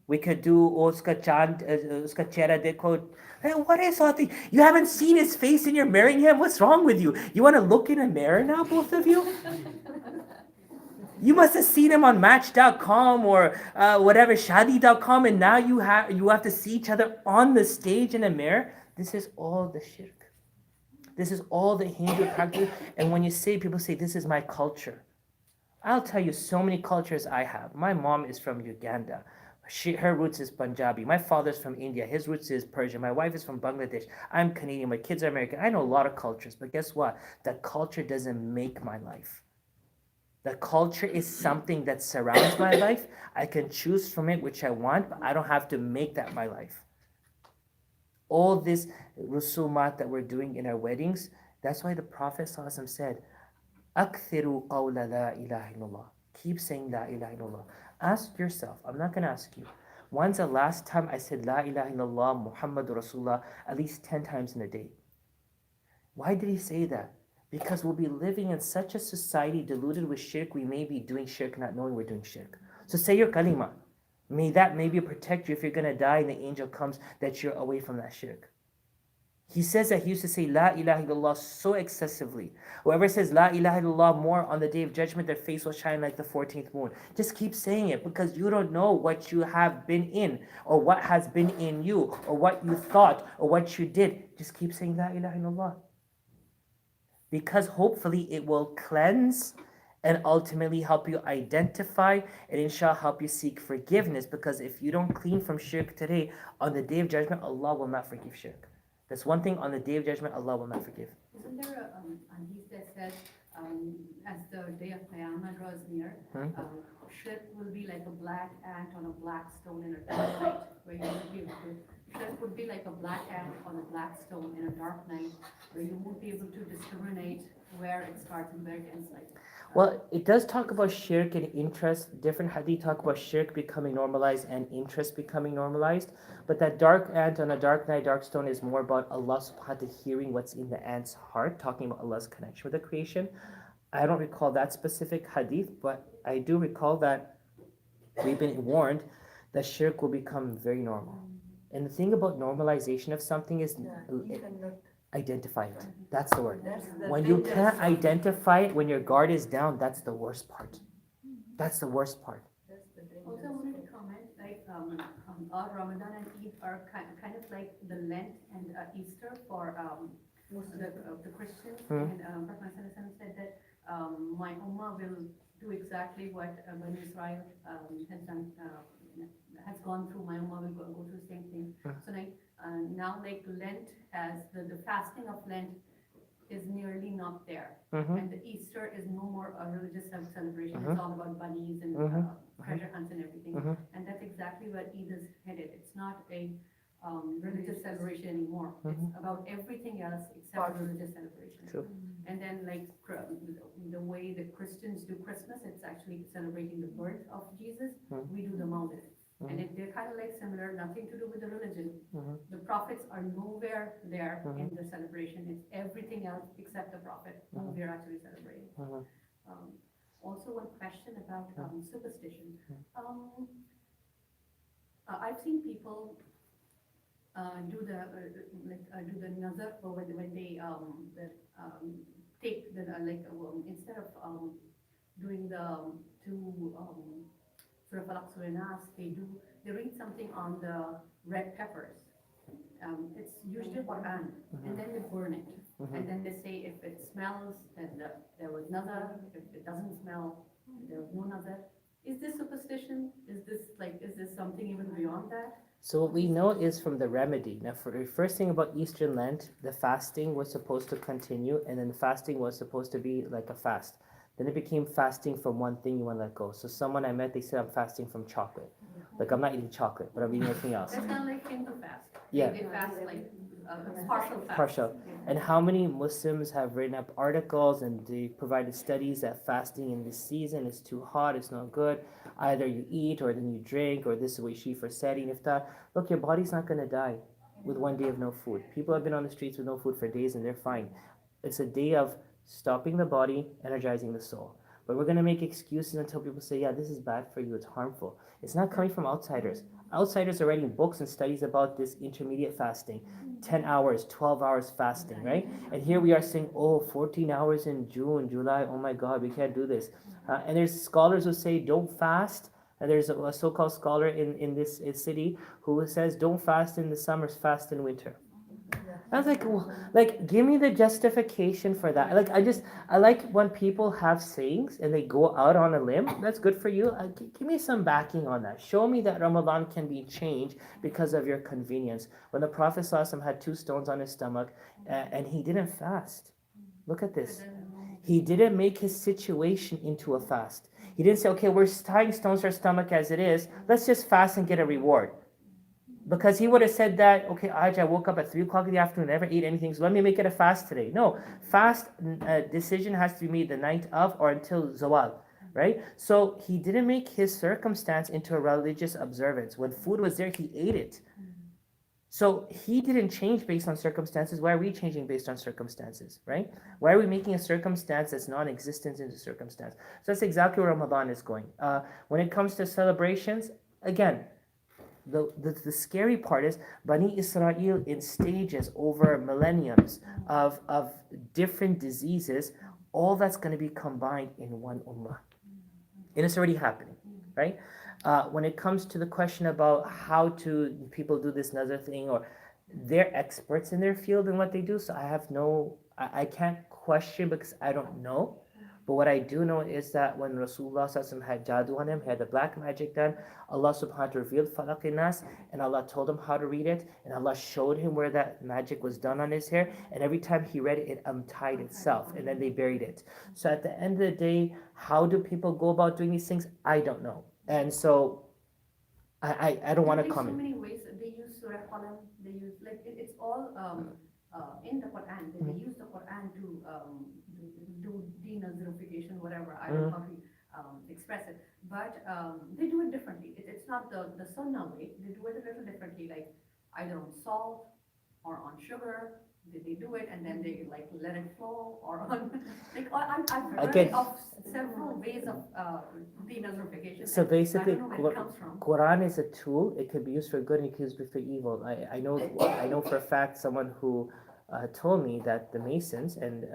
We could do uska chand, uska chera dekho. Hey, what is all the? You haven't seen his face and you're marrying him? What's wrong with you? You want to look in a mirror now, both of you? You must have seen him on Match.com or whatever Shadi.com, and now you have to see each other on the stage in a mirror. This is all the shirk. This is all the Hindu practice. And when you say, people say, this is my culture. I'll tell you so many cultures I have. My mom is from Uganda. Her roots is Punjabi. My father's from India. His roots is Persian. My wife is from Bangladesh. I'm Canadian. My kids are American. I know a lot of cultures, but guess what? That culture doesn't make my life. The culture is something that surrounds my life. I can choose from it which I want, but I don't have to make that my life. All this rusumat that we're doing in our weddings, that's why the Prophet ﷺ said, Akthiru qawla la ilaha illallah. Keep saying la ilaha illallah. Ask yourself, I'm not going to ask you, when's the last time I said la ilaha illallah Muhammadur Rasulullah at least 10 times in a day? Why did he say that? Because we'll be living in such a society deluded with shirk, we may be doing shirk not knowing we're doing shirk. So say your kalima. May that maybe protect you if you're going to die and the angel comes that you're away from that shirk. He says that he used to say La ilaha illallah so excessively. Whoever says La ilaha illallah more on the day of judgment, their face will shine like the 14th moon. Just keep saying it because you don't know what you have been in or what has been in you or what you thought or what you did. Just keep saying La ilaha illallah. Because hopefully it will cleanse and ultimately help you identify and inshallah help you seek forgiveness, because if you don't clean from shirk today, on the day of judgment, Allah will not forgive shirk. That's one thing, on the day of judgment, Allah will not forgive. Isn't there a hadith that says, as the day of Qiyamah draws near, shirk will be like a black ant on a black stone in a dark night, where you won't be able to. Shirk would be like a black ant on a black stone in a dark night, where you won't be able to discriminate where it starts and where it ends. Like. Well, it does talk about shirk and interest. Different hadith talk about shirk becoming normalized and interest becoming normalized. But that dark ant on a dark night, dark stone is more about Allah subhanahu wa ta'ala hearing what's in the ant's heart, talking about Allah's connection with the creation. I don't recall that specific hadith, but I do recall that we've been warned that shirk will become very normal. And the thing about normalization of something is identify it. That's the word. When you can't identify it, when your guard is down, that's the worst part. That's the worst part. Also, I wanted to comment, like our Ramadan and Eid are kind of like the Lent and Easter for the Christians. And Prophet ﷺ said that my Ummah will do exactly what Bani Israel has done, has gone through. My Ummah will go through the same thing. So like now, like Lent, as the fasting of Lent is nearly not there, and the Easter is no more a religious celebration. It's all about bunnies and treasure hunts and everything, and that's exactly where Eid is headed. It's not a religious celebration anymore. It's about everything else except religious celebration. True. And then like the way the Christians do Christmas, it's actually celebrating the birth of Jesus. We do the Maulid. And they're kind of like similar, nothing to do with the religion. The prophets are nowhere there in the celebration. It's everything else except the prophet who we're actually celebrating. Also, one question about superstition. I've seen people do the nazar when they take the instead of doing the two. Surah Falaq, Surah Nas, they read something on the red peppers. It's usually Quran, and then they burn it. And then they say if it smells, then there was nazar. If it doesn't smell, there was no nazar. Is this superstition? Is this something even beyond that? So what we know is from the remedy. Now, for the first thing about Eastern Lent, the fasting was supposed to continue, and then the fasting was supposed to be like a fast. Then it became fasting from one thing you want to let go. So someone I met, they said, I'm fasting from chocolate. Like, I'm not eating chocolate, but I'm eating everything else. That's kind of like Hindu fast. Yeah. They fast like partial fast. Partial. And how many Muslims have written up articles and they provided studies that fasting in this season is too hot, it's not good. Either you eat or then you drink, or this is what you should eat for setting. If that, look, your body's not going to die with one day of no food. People have been on the streets with no food for days and they're fine. It's a day of stopping the body, energizing the soul. but we're going to make excuses until people say, yeah, this is bad for you, it's harmful. It's not coming from outsiders. Outsiders are writing books and studies about this intermediate fasting, 10 hours, 12 hours fasting, right? And here we are saying, oh, 14 hours in June, July, oh my God, we can't do this. And there's scholars who say, don't fast. And there's a so-called scholar in this city who says, don't fast in the summer, fast in winter. I was like, well, like, give me the justification for that. Like, I like when people have sayings and they go out on a limb. That's good for you. Give me some backing on that. Show me that Ramadan can be changed because of your convenience. When the Prophet ﷺ had 2 stones on his stomach and he didn't fast. Look at this. He didn't make his situation into a fast. He didn't say, okay, we're tying stones to our stomach as it is. Let's just fast and get a reward. Because he would have said that, okay, I woke up at 3 o'clock in the afternoon, never ate anything, so let me make it a fast today. No, fast decision has to be made the night of or until Zawal, right? So he didn't make his circumstance into a religious observance. When food was there, he ate it. So he didn't change based on circumstances. Why are we changing based on circumstances, right? Why are we making a circumstance that's non-existent into circumstance? So that's exactly where Ramadan is going. When it comes to celebrations, again, the scary part is Bani Israel in stages over millenniums of different diseases, all that's going to be combined in one ummah. And it's already happening, right? When it comes to the question about how to people do this another thing, or they're experts in their field and what they do, so I can't question because I don't know. But what I do know is that when Rasulullah had jadoo on him, he had the black magic done, Allah subhanahu wa ta'ala revealed Falaq nas, and Allah told him how to read it, and Allah showed him where that magic was done on his hair, and every time he read it, it untied itself, and then they buried it. So at the end of the day, how do people go about doing these things? I don't know. And so I don't want to comment. So many ways they use Surah Qalam, they use, like, it's all in the Quran. They use the Quran to do denazarification, whatever. I don't know how to express it, but they do it differently. It's not the Sunnah way. They do it a little differently, like either on salt or on sugar. They do it and then they like let it flow, or on like I've heard of several ways of denazarification. So basically, I don't know where it comes from. Quran is a tool. It can be used for good and it can be used for evil. I know for a fact someone who told me that the Masons, and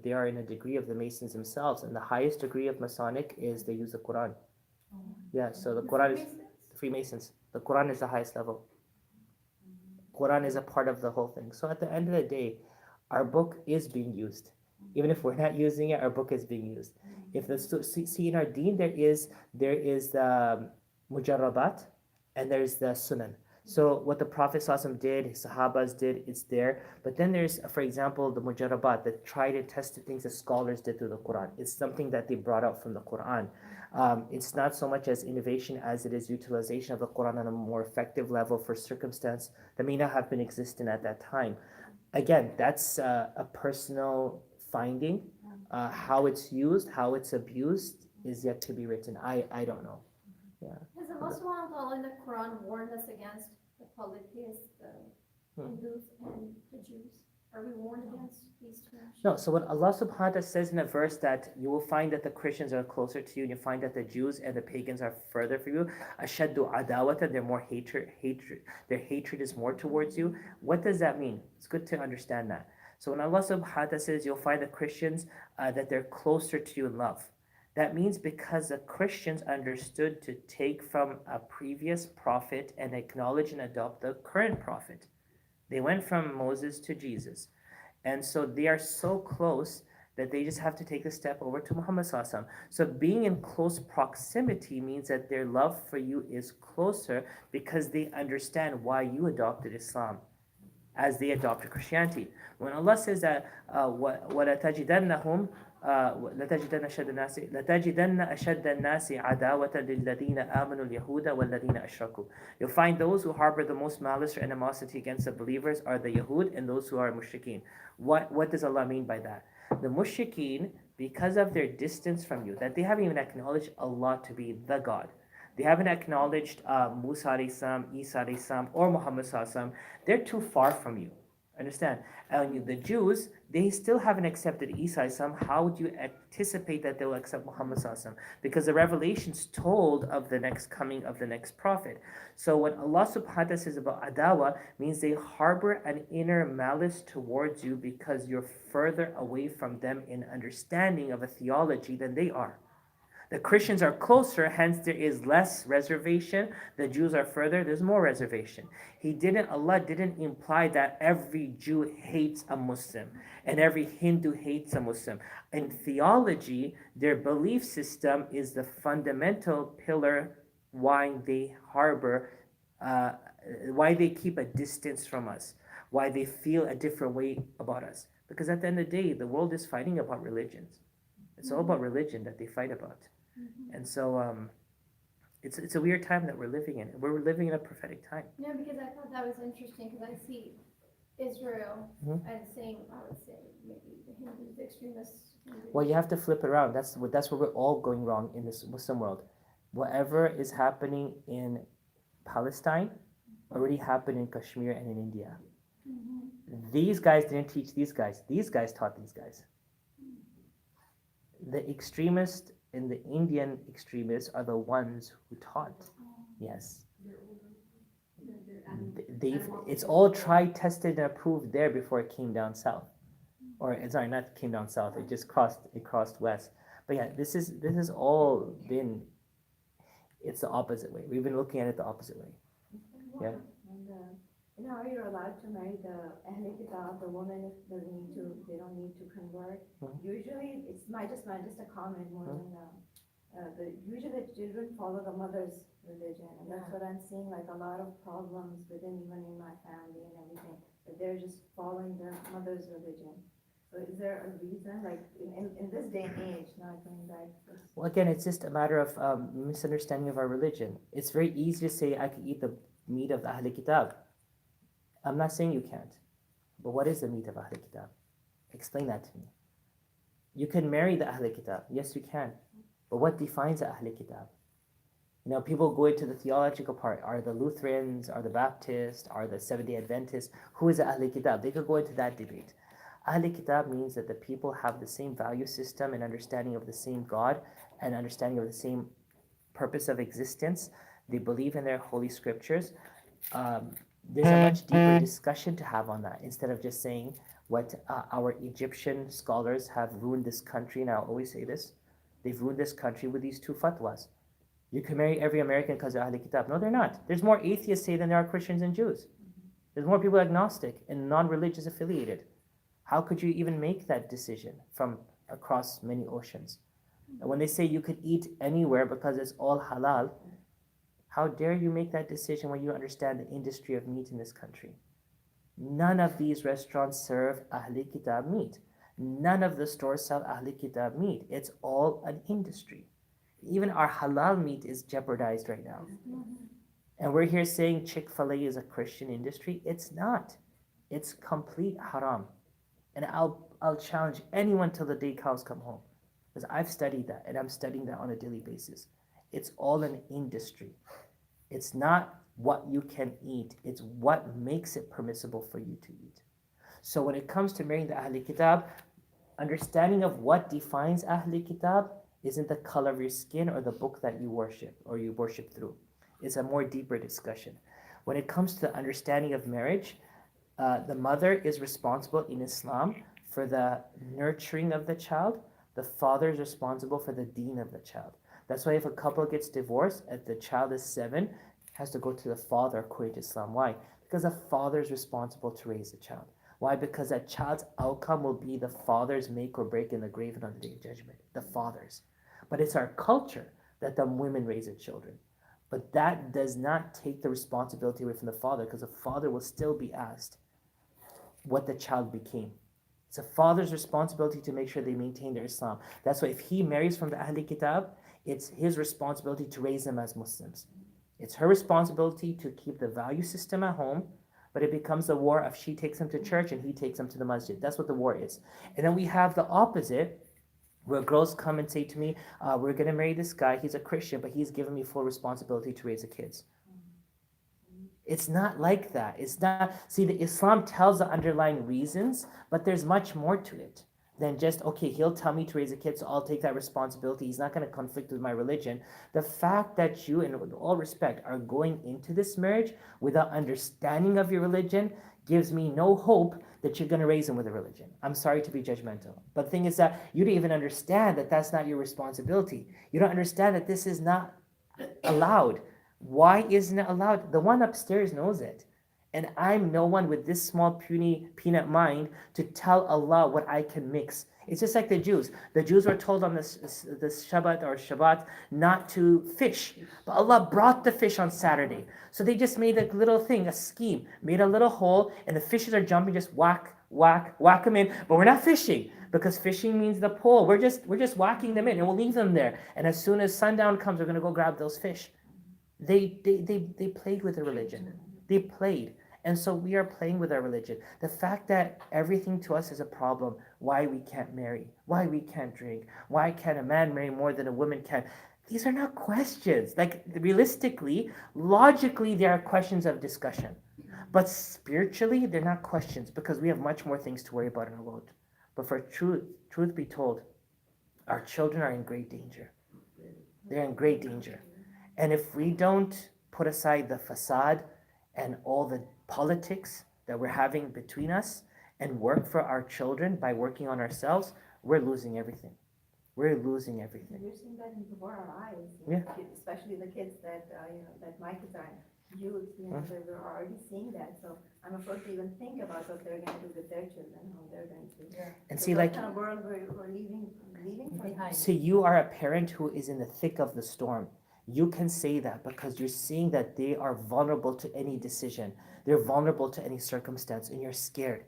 they are in a degree of the Masons themselves, and the highest degree of Masonic is they use the Quran. Yeah, so the Quran is the Freemasons. The Quran is the highest level. Quran is a part of the whole thing. So at the end of the day, our book is being used. Even if we're not using it, our book is being used. If the see in our deen, there is the mujarrabat and there's the sunan. So what the Prophet ﷺ did, his Sahabas did, it's there. But then there's, for example, the mujarrabat, the tried and tested things that scholars did through the Quran. It's something that they brought out from the Quran. It's not so much as innovation as it is utilization of the Quran on a more effective level for circumstance that may not have been existent at that time. Again, that's a personal finding. How it's used, how it's abused is yet to be written. I don't know. Yeah. Has Allah subhanahu wa ta'ala in the Quran warned us against the polytheists, the Hindus and the Jews? Are we warned against these two? No, so what Allah subhanahu wa ta'ala says in a verse that you will find that the Christians are closer to you, and you find that the Jews and the pagans are further from you. Ashaddu adawata, they're more hatred, their hatred is more towards you. What does that mean? It's good to understand that. So when Allah subhanahu wa ta'ala says you'll find the Christians that they're closer to you in love, that means because the Christians understood to take from a previous prophet and acknowledge and adopt the current prophet. They went from Moses to Jesus. And so they are so close that they just have to take a step over to Muhammad Sallallahu Alaihi Wasallam. So being in close proximity means that their love for you is closer because they understand why you adopted Islam as they adopted Christianity. When Allah says that, وَلَتَجِدَنَّهُمْ لتجدن أشد الناس عداوة للذين آمنوا اليهود والذين أشركوا. You'll find those who harbor the most malice or animosity against the believers are the Yahud and those who are mushrikeen. What does Allah mean by that? The mushrikeen, because of their distance from you, that they haven't even acknowledged Allah to be the God. They haven't acknowledged Musa alayhi salam, Isa alayhi salam, or Muhammad sallallahu alaihi wasallam. They're too far from you. Understand? And the Jews, they still haven't accepted Isa. How would you anticipate that they'll accept Muhammad Sallallahu Alaihi Wasallam? Because the revelations told of the next coming of the next prophet. So when Allah subhanahu wa ta'ala says about adawa, means they harbor an inner malice towards you because you're further away from them in understanding of a theology than they are. The Christians are closer, hence there is less reservation. The Jews are further, there's more reservation. Allah didn't imply that every Jew hates a Muslim and every Hindu hates a Muslim. In theology, their belief system is the fundamental pillar why they harbor, why they keep a distance from us, why they feel a different way about us. Because at the end of the day, the world is fighting about religions. It's all about religion that they fight about. And so it's a weird time that we're living in. We're living in a prophetic time. No, because I thought that was interesting, because I see Israel and saying, I would say, maybe the Hindus, the extremists. Well, you have to flip it around. That's where we're all going wrong in this Muslim world. Whatever is happening in Palestine already happened in Kashmir and in India. These guys didn't teach these guys. These guys taught these guys. The extremists and the Indian extremists are the ones who taught. Yes. It's all tried, tested, and approved there before it came down south. Or it's sorry, not came down south. It just crossed west. But yeah, this has all been. It's the opposite way. We've been looking at it the opposite way. Yeah. And how you're allowed to marry the Ahl Kitab, the woman if they don't need to convert. Usually, it's just a comment more than usually the children follow the mother's religion, and that's what I'm seeing, like a lot of problems within even in my family and everything, that they're just following their mother's religion. So is there a reason, like in this day and age, not going back? Well, again, it's just a matter of misunderstanding of our religion. It's very easy to say I can eat the meat of the Ahl Kitab. I'm not saying you can't, but what is the meat of Ahl Kitab? Explain that to me. You can marry the Ahl Kitab. Yes, you can. But what defines the Ahl Kitab? People go into the theological part. Are the Lutherans, are the Baptists, are the Seventh-day Adventists? Who is the Ahl Kitab? They could go into that debate. Ahl Kitab means that the people have the same value system and understanding of the same God and understanding of the same purpose of existence. They believe in their holy scriptures. There's a much deeper discussion to have on that instead of just saying what our Egyptian scholars have ruined this country, and I'll always say this, they've ruined this country with these two fatwas. You can marry every American because they're Ahl Kitab. No, they're not. There's more atheists say than there are Christians and Jews. There's more people agnostic and non-religious affiliated. How could you even make that decision from across many oceans? And when they say you could eat anywhere because it's all halal, how dare you make that decision when you understand the industry of meat in this country? None of these restaurants serve Ahl Kitab meat. None of the stores sell Ahl Kitab meat. It's all an industry. Even our halal meat is jeopardized right now. And we're here saying Chick-fil-A is a Christian industry. It's not. It's complete haram. And I'll challenge anyone till the day cows come home. Because I've studied that, and I'm studying that on a daily basis. It's all an industry. It's not what you can eat. It's what makes it permissible for you to eat. So when it comes to marrying the Ahl Kitab, understanding of what defines Ahl Kitab isn't the color of your skin or the book that you worship or you worship through. It's a more deeper discussion. When it comes to the understanding of marriage, the mother is responsible in Islam for the nurturing of the child. The father is responsible for the deen of the child. That's why if a couple gets divorced and the child is 7, it has to go to the father according to Islam. Why? Because the father is responsible to raise the child. Why? Because that child's outcome will be the father's make or break in the grave and on the day of judgment. The father's. But it's our culture that the women raise their children. But that does not take the responsibility away from the father, because the father will still be asked what the child became. It's a father's responsibility to make sure they maintain their Islam. That's why if he marries from the Ahl Kitab, it's his responsibility to raise them as Muslims. It's her responsibility to keep the value system at home, but it becomes a war of she takes them to church and he takes them to the masjid. That's what the war is. And then we have the opposite, where girls come and say to me, we're going to marry this guy, he's a Christian, but he's given me full responsibility to raise the kids. It's not like that. It's not, see, the Islam tells the underlying reasons, but there's much more to it than just, okay, he'll tell me to raise a kid, so I'll take that responsibility. He's not going to conflict with my religion. The fact that you, and with all respect, are going into this marriage without understanding of your religion gives me no hope that you're going to raise him with a religion. I'm sorry to be judgmental. But the thing is that you don't even understand that that's not your responsibility. You don't understand that this is not allowed. Why isn't it allowed? The one upstairs knows it. And I'm no one with this small puny peanut mind to tell Allah what I can mix. It's just like the Jews. The Jews were told on this Shabbat not to fish. But Allah brought the fish on Saturday. So they just made a little thing, a scheme, made a little hole, and the fishes are jumping, just whack, whack, whack them in. But we're not fishing, because fishing means the pole. We're just whacking them in, and we'll leave them there. And as soon as sundown comes, we're going to go grab those fish. They played with the religion. They played. And so we are playing with our religion. The fact that everything to us is a problem, why we can't marry, why we can't drink, why can't a man marry more than a woman can, these are not questions. Like, realistically, logically, they are questions of discussion. But spiritually, they're not questions, because we have much more things to worry about in our world. But for truth be told, our children are in great danger. They're in great danger. And if we don't put aside the facade and all the politics that we're having between us and work for our children by working on ourselves, we're losing everything. We're losing everything. We're seeing that before our eyes. Yeah. Especially the kids that, that my kids are youth, they're already seeing that. So I'm afraid to even think about what they're going to do with their children, how they're going to. Yeah. And So see, what like, kind of world we're leaving Behind. so you are a parent who is in the thick of the storm. You can say that because you're seeing that they are vulnerable to any decision. They're vulnerable to any circumstance, and you're scared.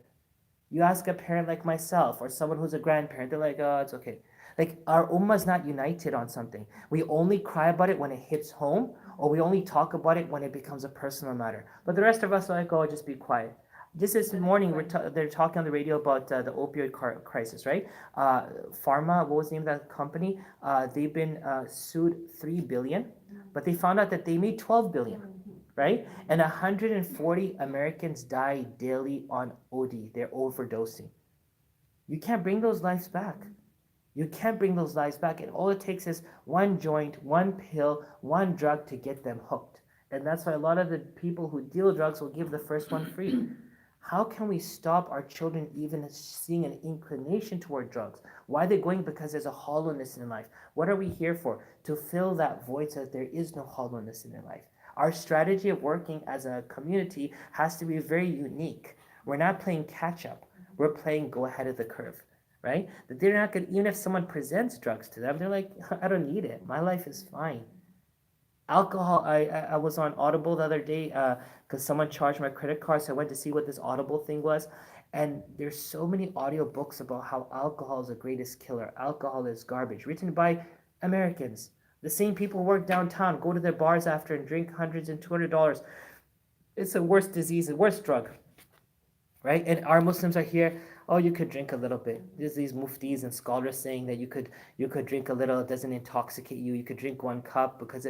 You ask a parent like myself or someone who's a grandparent, they're like, oh, it's okay. Like, our ummah is not united on something. We only cry about it when it hits home, or we only talk about it when it becomes a personal matter. But the rest of us are like, oh, just be quiet. Just this morning, they're talking on the radio about the opioid crisis, right? Pharma, what was the name of that company? They've been sued $3 billion, but they found out that they made $12 billion, right? And 140 Americans die daily on OD. They're overdosing. You can't bring those lives back. You can't bring those lives back. And all it takes is one joint, one pill, one drug to get them hooked. And that's why a lot of the people who deal drugs will give the first one free. How can we stop our children even seeing an inclination toward drugs? Why are they going? Because there's a hollowness in life. What are we here for? To fill that void so that there is no hollowness in their life. Our strategy of working as a community has to be very unique. We're not playing catch up. We're playing go ahead of the curve, right? That they're not going to, even if someone presents drugs to them, they're like, I don't need it. My life is fine. Alcohol, I was on Audible the other day because someone charged my credit card, so I went to see what this Audible thing was. And there's so many audio books about how alcohol is the greatest killer. Alcohol is garbage, written by Americans. The same people who work downtown, go to their bars after and drink hundreds and $200. It's the worst disease, the worst drug, right? And our Muslims are here, oh, you could drink a little bit. There's these muftis and scholars saying that you could drink a little, it doesn't intoxicate you. You could drink 1 cup because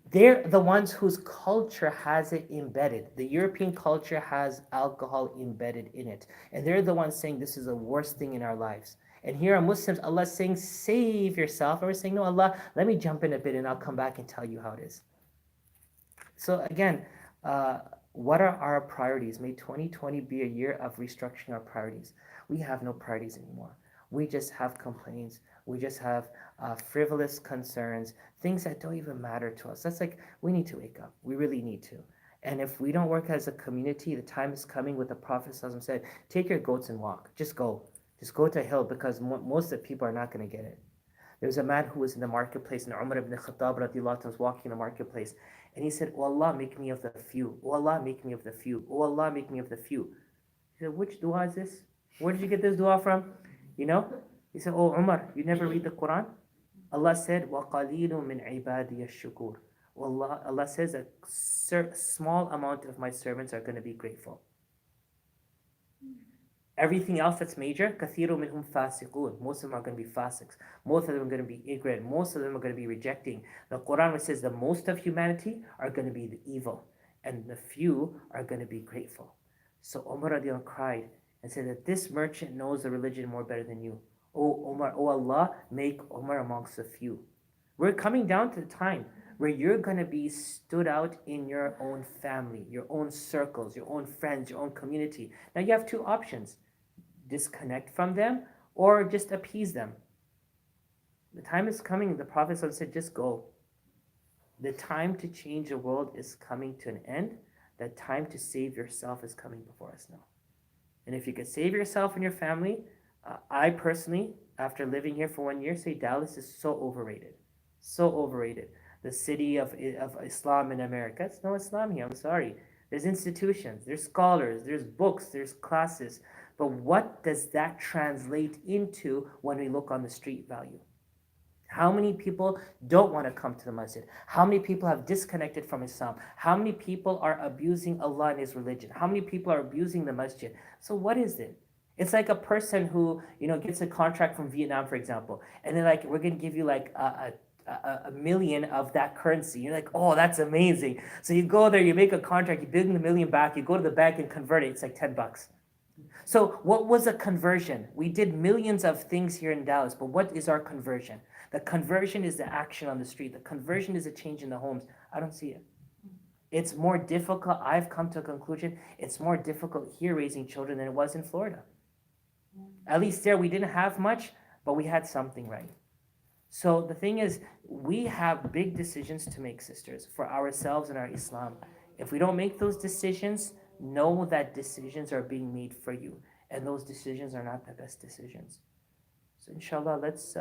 they're the ones whose culture has it embedded. The European culture has alcohol embedded in it. And they're the ones saying this is the worst thing in our lives. And here are Muslims, Allah is saying, save yourself. And we're saying, no, Allah, let me jump in a bit and I'll come back and tell you how it is. So again, what are our priorities? May 2020 be a year of restructuring our priorities. We have no priorities anymore. We just have complaints. We just have frivolous concerns, things that don't even matter to us. That's like, we need to wake up. We really need to. And if we don't work as a community, the time is coming what the Prophet ﷺ said, take your goats and walk. Just go. Just go to a hill because most of the people are not going to get it. There was a man who was in the marketplace, and Umar ibn Khattab radiallahu anhu was walking in the marketplace. And he said, oh Allah, make me of the few. Oh Allah, make me of the few. Oh Allah, make me of the few. He said, which dua is this? Where did you get this dua from? You know? He said, oh Umar, you never read the Quran? Allah said, وَقَلِيلٌ مِّنْ عِبَادِيَ الشُّكُورِ. Allah says a small amount of my servants are going to be grateful. Everything else that's major, كَثِيرٌ مِّنْهُمْ فَاسِقُونَ. Most of them are going to be fasiqs. Most of them are going to be ignorant. Most of them are going to be rejecting. The Quran says the most of humanity are going to be the evil. and the few are going to be grateful. So Umar radiallahu cried and said that this merchant knows the religion more better than you. Oh Umar, oh Allah, make Umar amongst the few. We're coming down to the time where you're going to be stood out in your own family, your own circles, your own friends, your own community. Now you have two options: disconnect from them or just appease them. The time is coming, the Prophet said, just go. The time to change the world is coming to an end. The time to save yourself is coming before us now. And if you could save yourself and your family, I personally, after living here for 1 year, say Dallas is so overrated. So overrated. The city of Islam in America. It's no Islam here, I'm sorry. There's institutions, there's scholars, there's books, there's classes. But what does that translate into when we look on the street value? How many people don't want to come to the masjid? How many people have disconnected from Islam? How many people are abusing Allah and His religion? How many people are abusing the masjid? So what is it? It's like a person who, gets a contract from Vietnam, for example, and they're like, we're going to give you like a million of that currency. You're like, oh, that's amazing. So you go there, you make a contract, you bring the million back, you go to the bank and convert it. It's like $10. So what was a conversion? We did millions of things here in Dallas, but what is our conversion? The conversion is the action on the street. The conversion is a change in the homes. I don't see it. It's more difficult. I've come to a conclusion. It's more difficult here raising children than it was in Florida. At least there we didn't have much, but we had something right. So the thing is, we have big decisions to make, sisters, for ourselves and our Islam. If we don't make those decisions, know that decisions are being made for you, and those decisions are not the best decisions. So inshallah, let's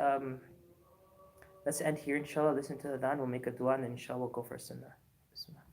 end here. Inshallah, listen to the adhan. We'll make a dua, and then inshallah we'll go for sunnah. Bismillah.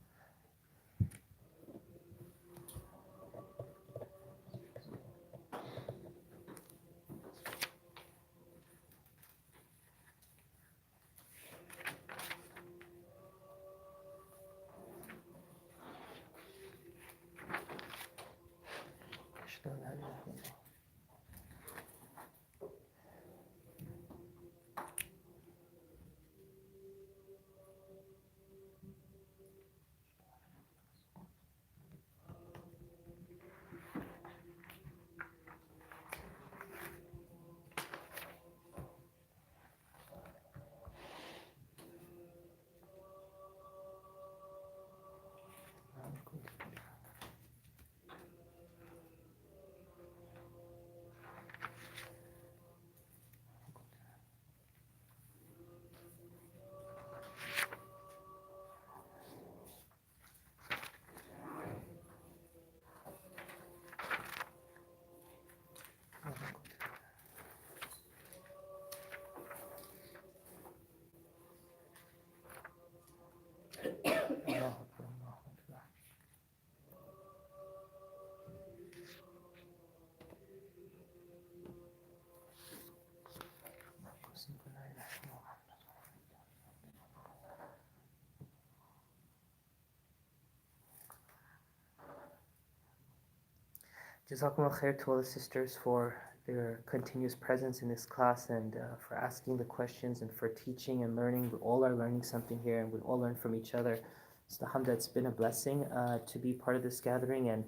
Jazakumullah khair to all the sisters for their continuous presence in this class and for asking the questions and for teaching and learning. We all are learning something here and we all learn from each other. So alhamdulillah, it's been a blessing to be part of this gathering and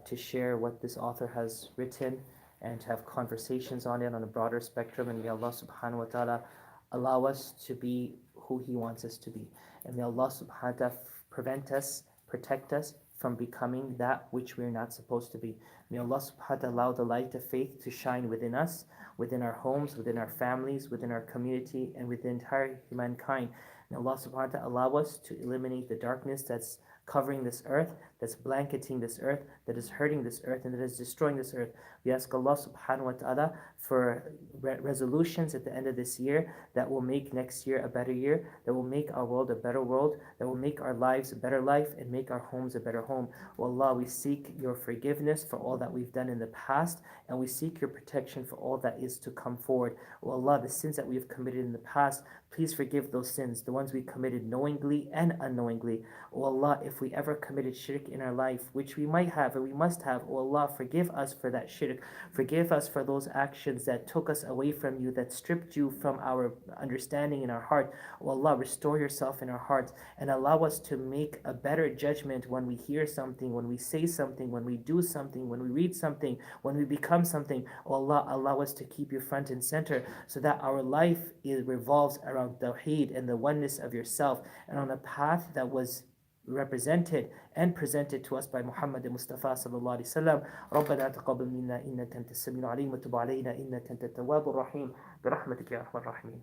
to share what this author has written and to have conversations on it on a broader spectrum. And may Allah subhanahu wa ta'ala allow us to be who He wants us to be. And may Allah subhanahu wa ta'ala prevent us, protect us from becoming that which we're not supposed to be. May Allah subhanahu wa ta'ala allow the light of faith to shine within us, within our homes, within our families, within our community, and within entire humankind. May Allah subhanahu wa ta'ala allow us to eliminate the darkness that's covering this earth, that's blanketing this earth, that is hurting this earth, and that is destroying this earth. We ask Allah subhanahu wa ta'ala for resolutions at the end of this year that will make next year a better year, that will make our world a better world, that will make our lives a better life, and make our homes a better home. O Allah, we seek your forgiveness for all that we've done in the past, and we seek your protection for all that is to come forward. O Allah, the sins that we have committed in the past, please forgive those sins, the ones we committed knowingly and unknowingly. O Allah, if we ever committed shirk shirk in our life, which we might have and we must have, O Allah, forgive us for that shirk. Forgive us for those actions that took us away from you, that stripped you from our understanding in our heart. O Allah, restore yourself in our hearts and allow us to make a better judgment when we hear something, when we say something, when we do something, when we read something, when we become something. O Allah, allow us to keep you front and center so that our life revolves around Tawheed and the oneness of yourself and on a path that was represented and presented to us by Muhammad Mustafa sallallahu alaihi wasallam. ربنا تقبل منا إنك أنت السميع العليم وتب علينا إنك أنت التواب الرحيم برحمتك يا أرحم الراحمين.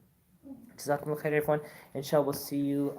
Jazakumullah khair, everyone. Inshallah, we'll see you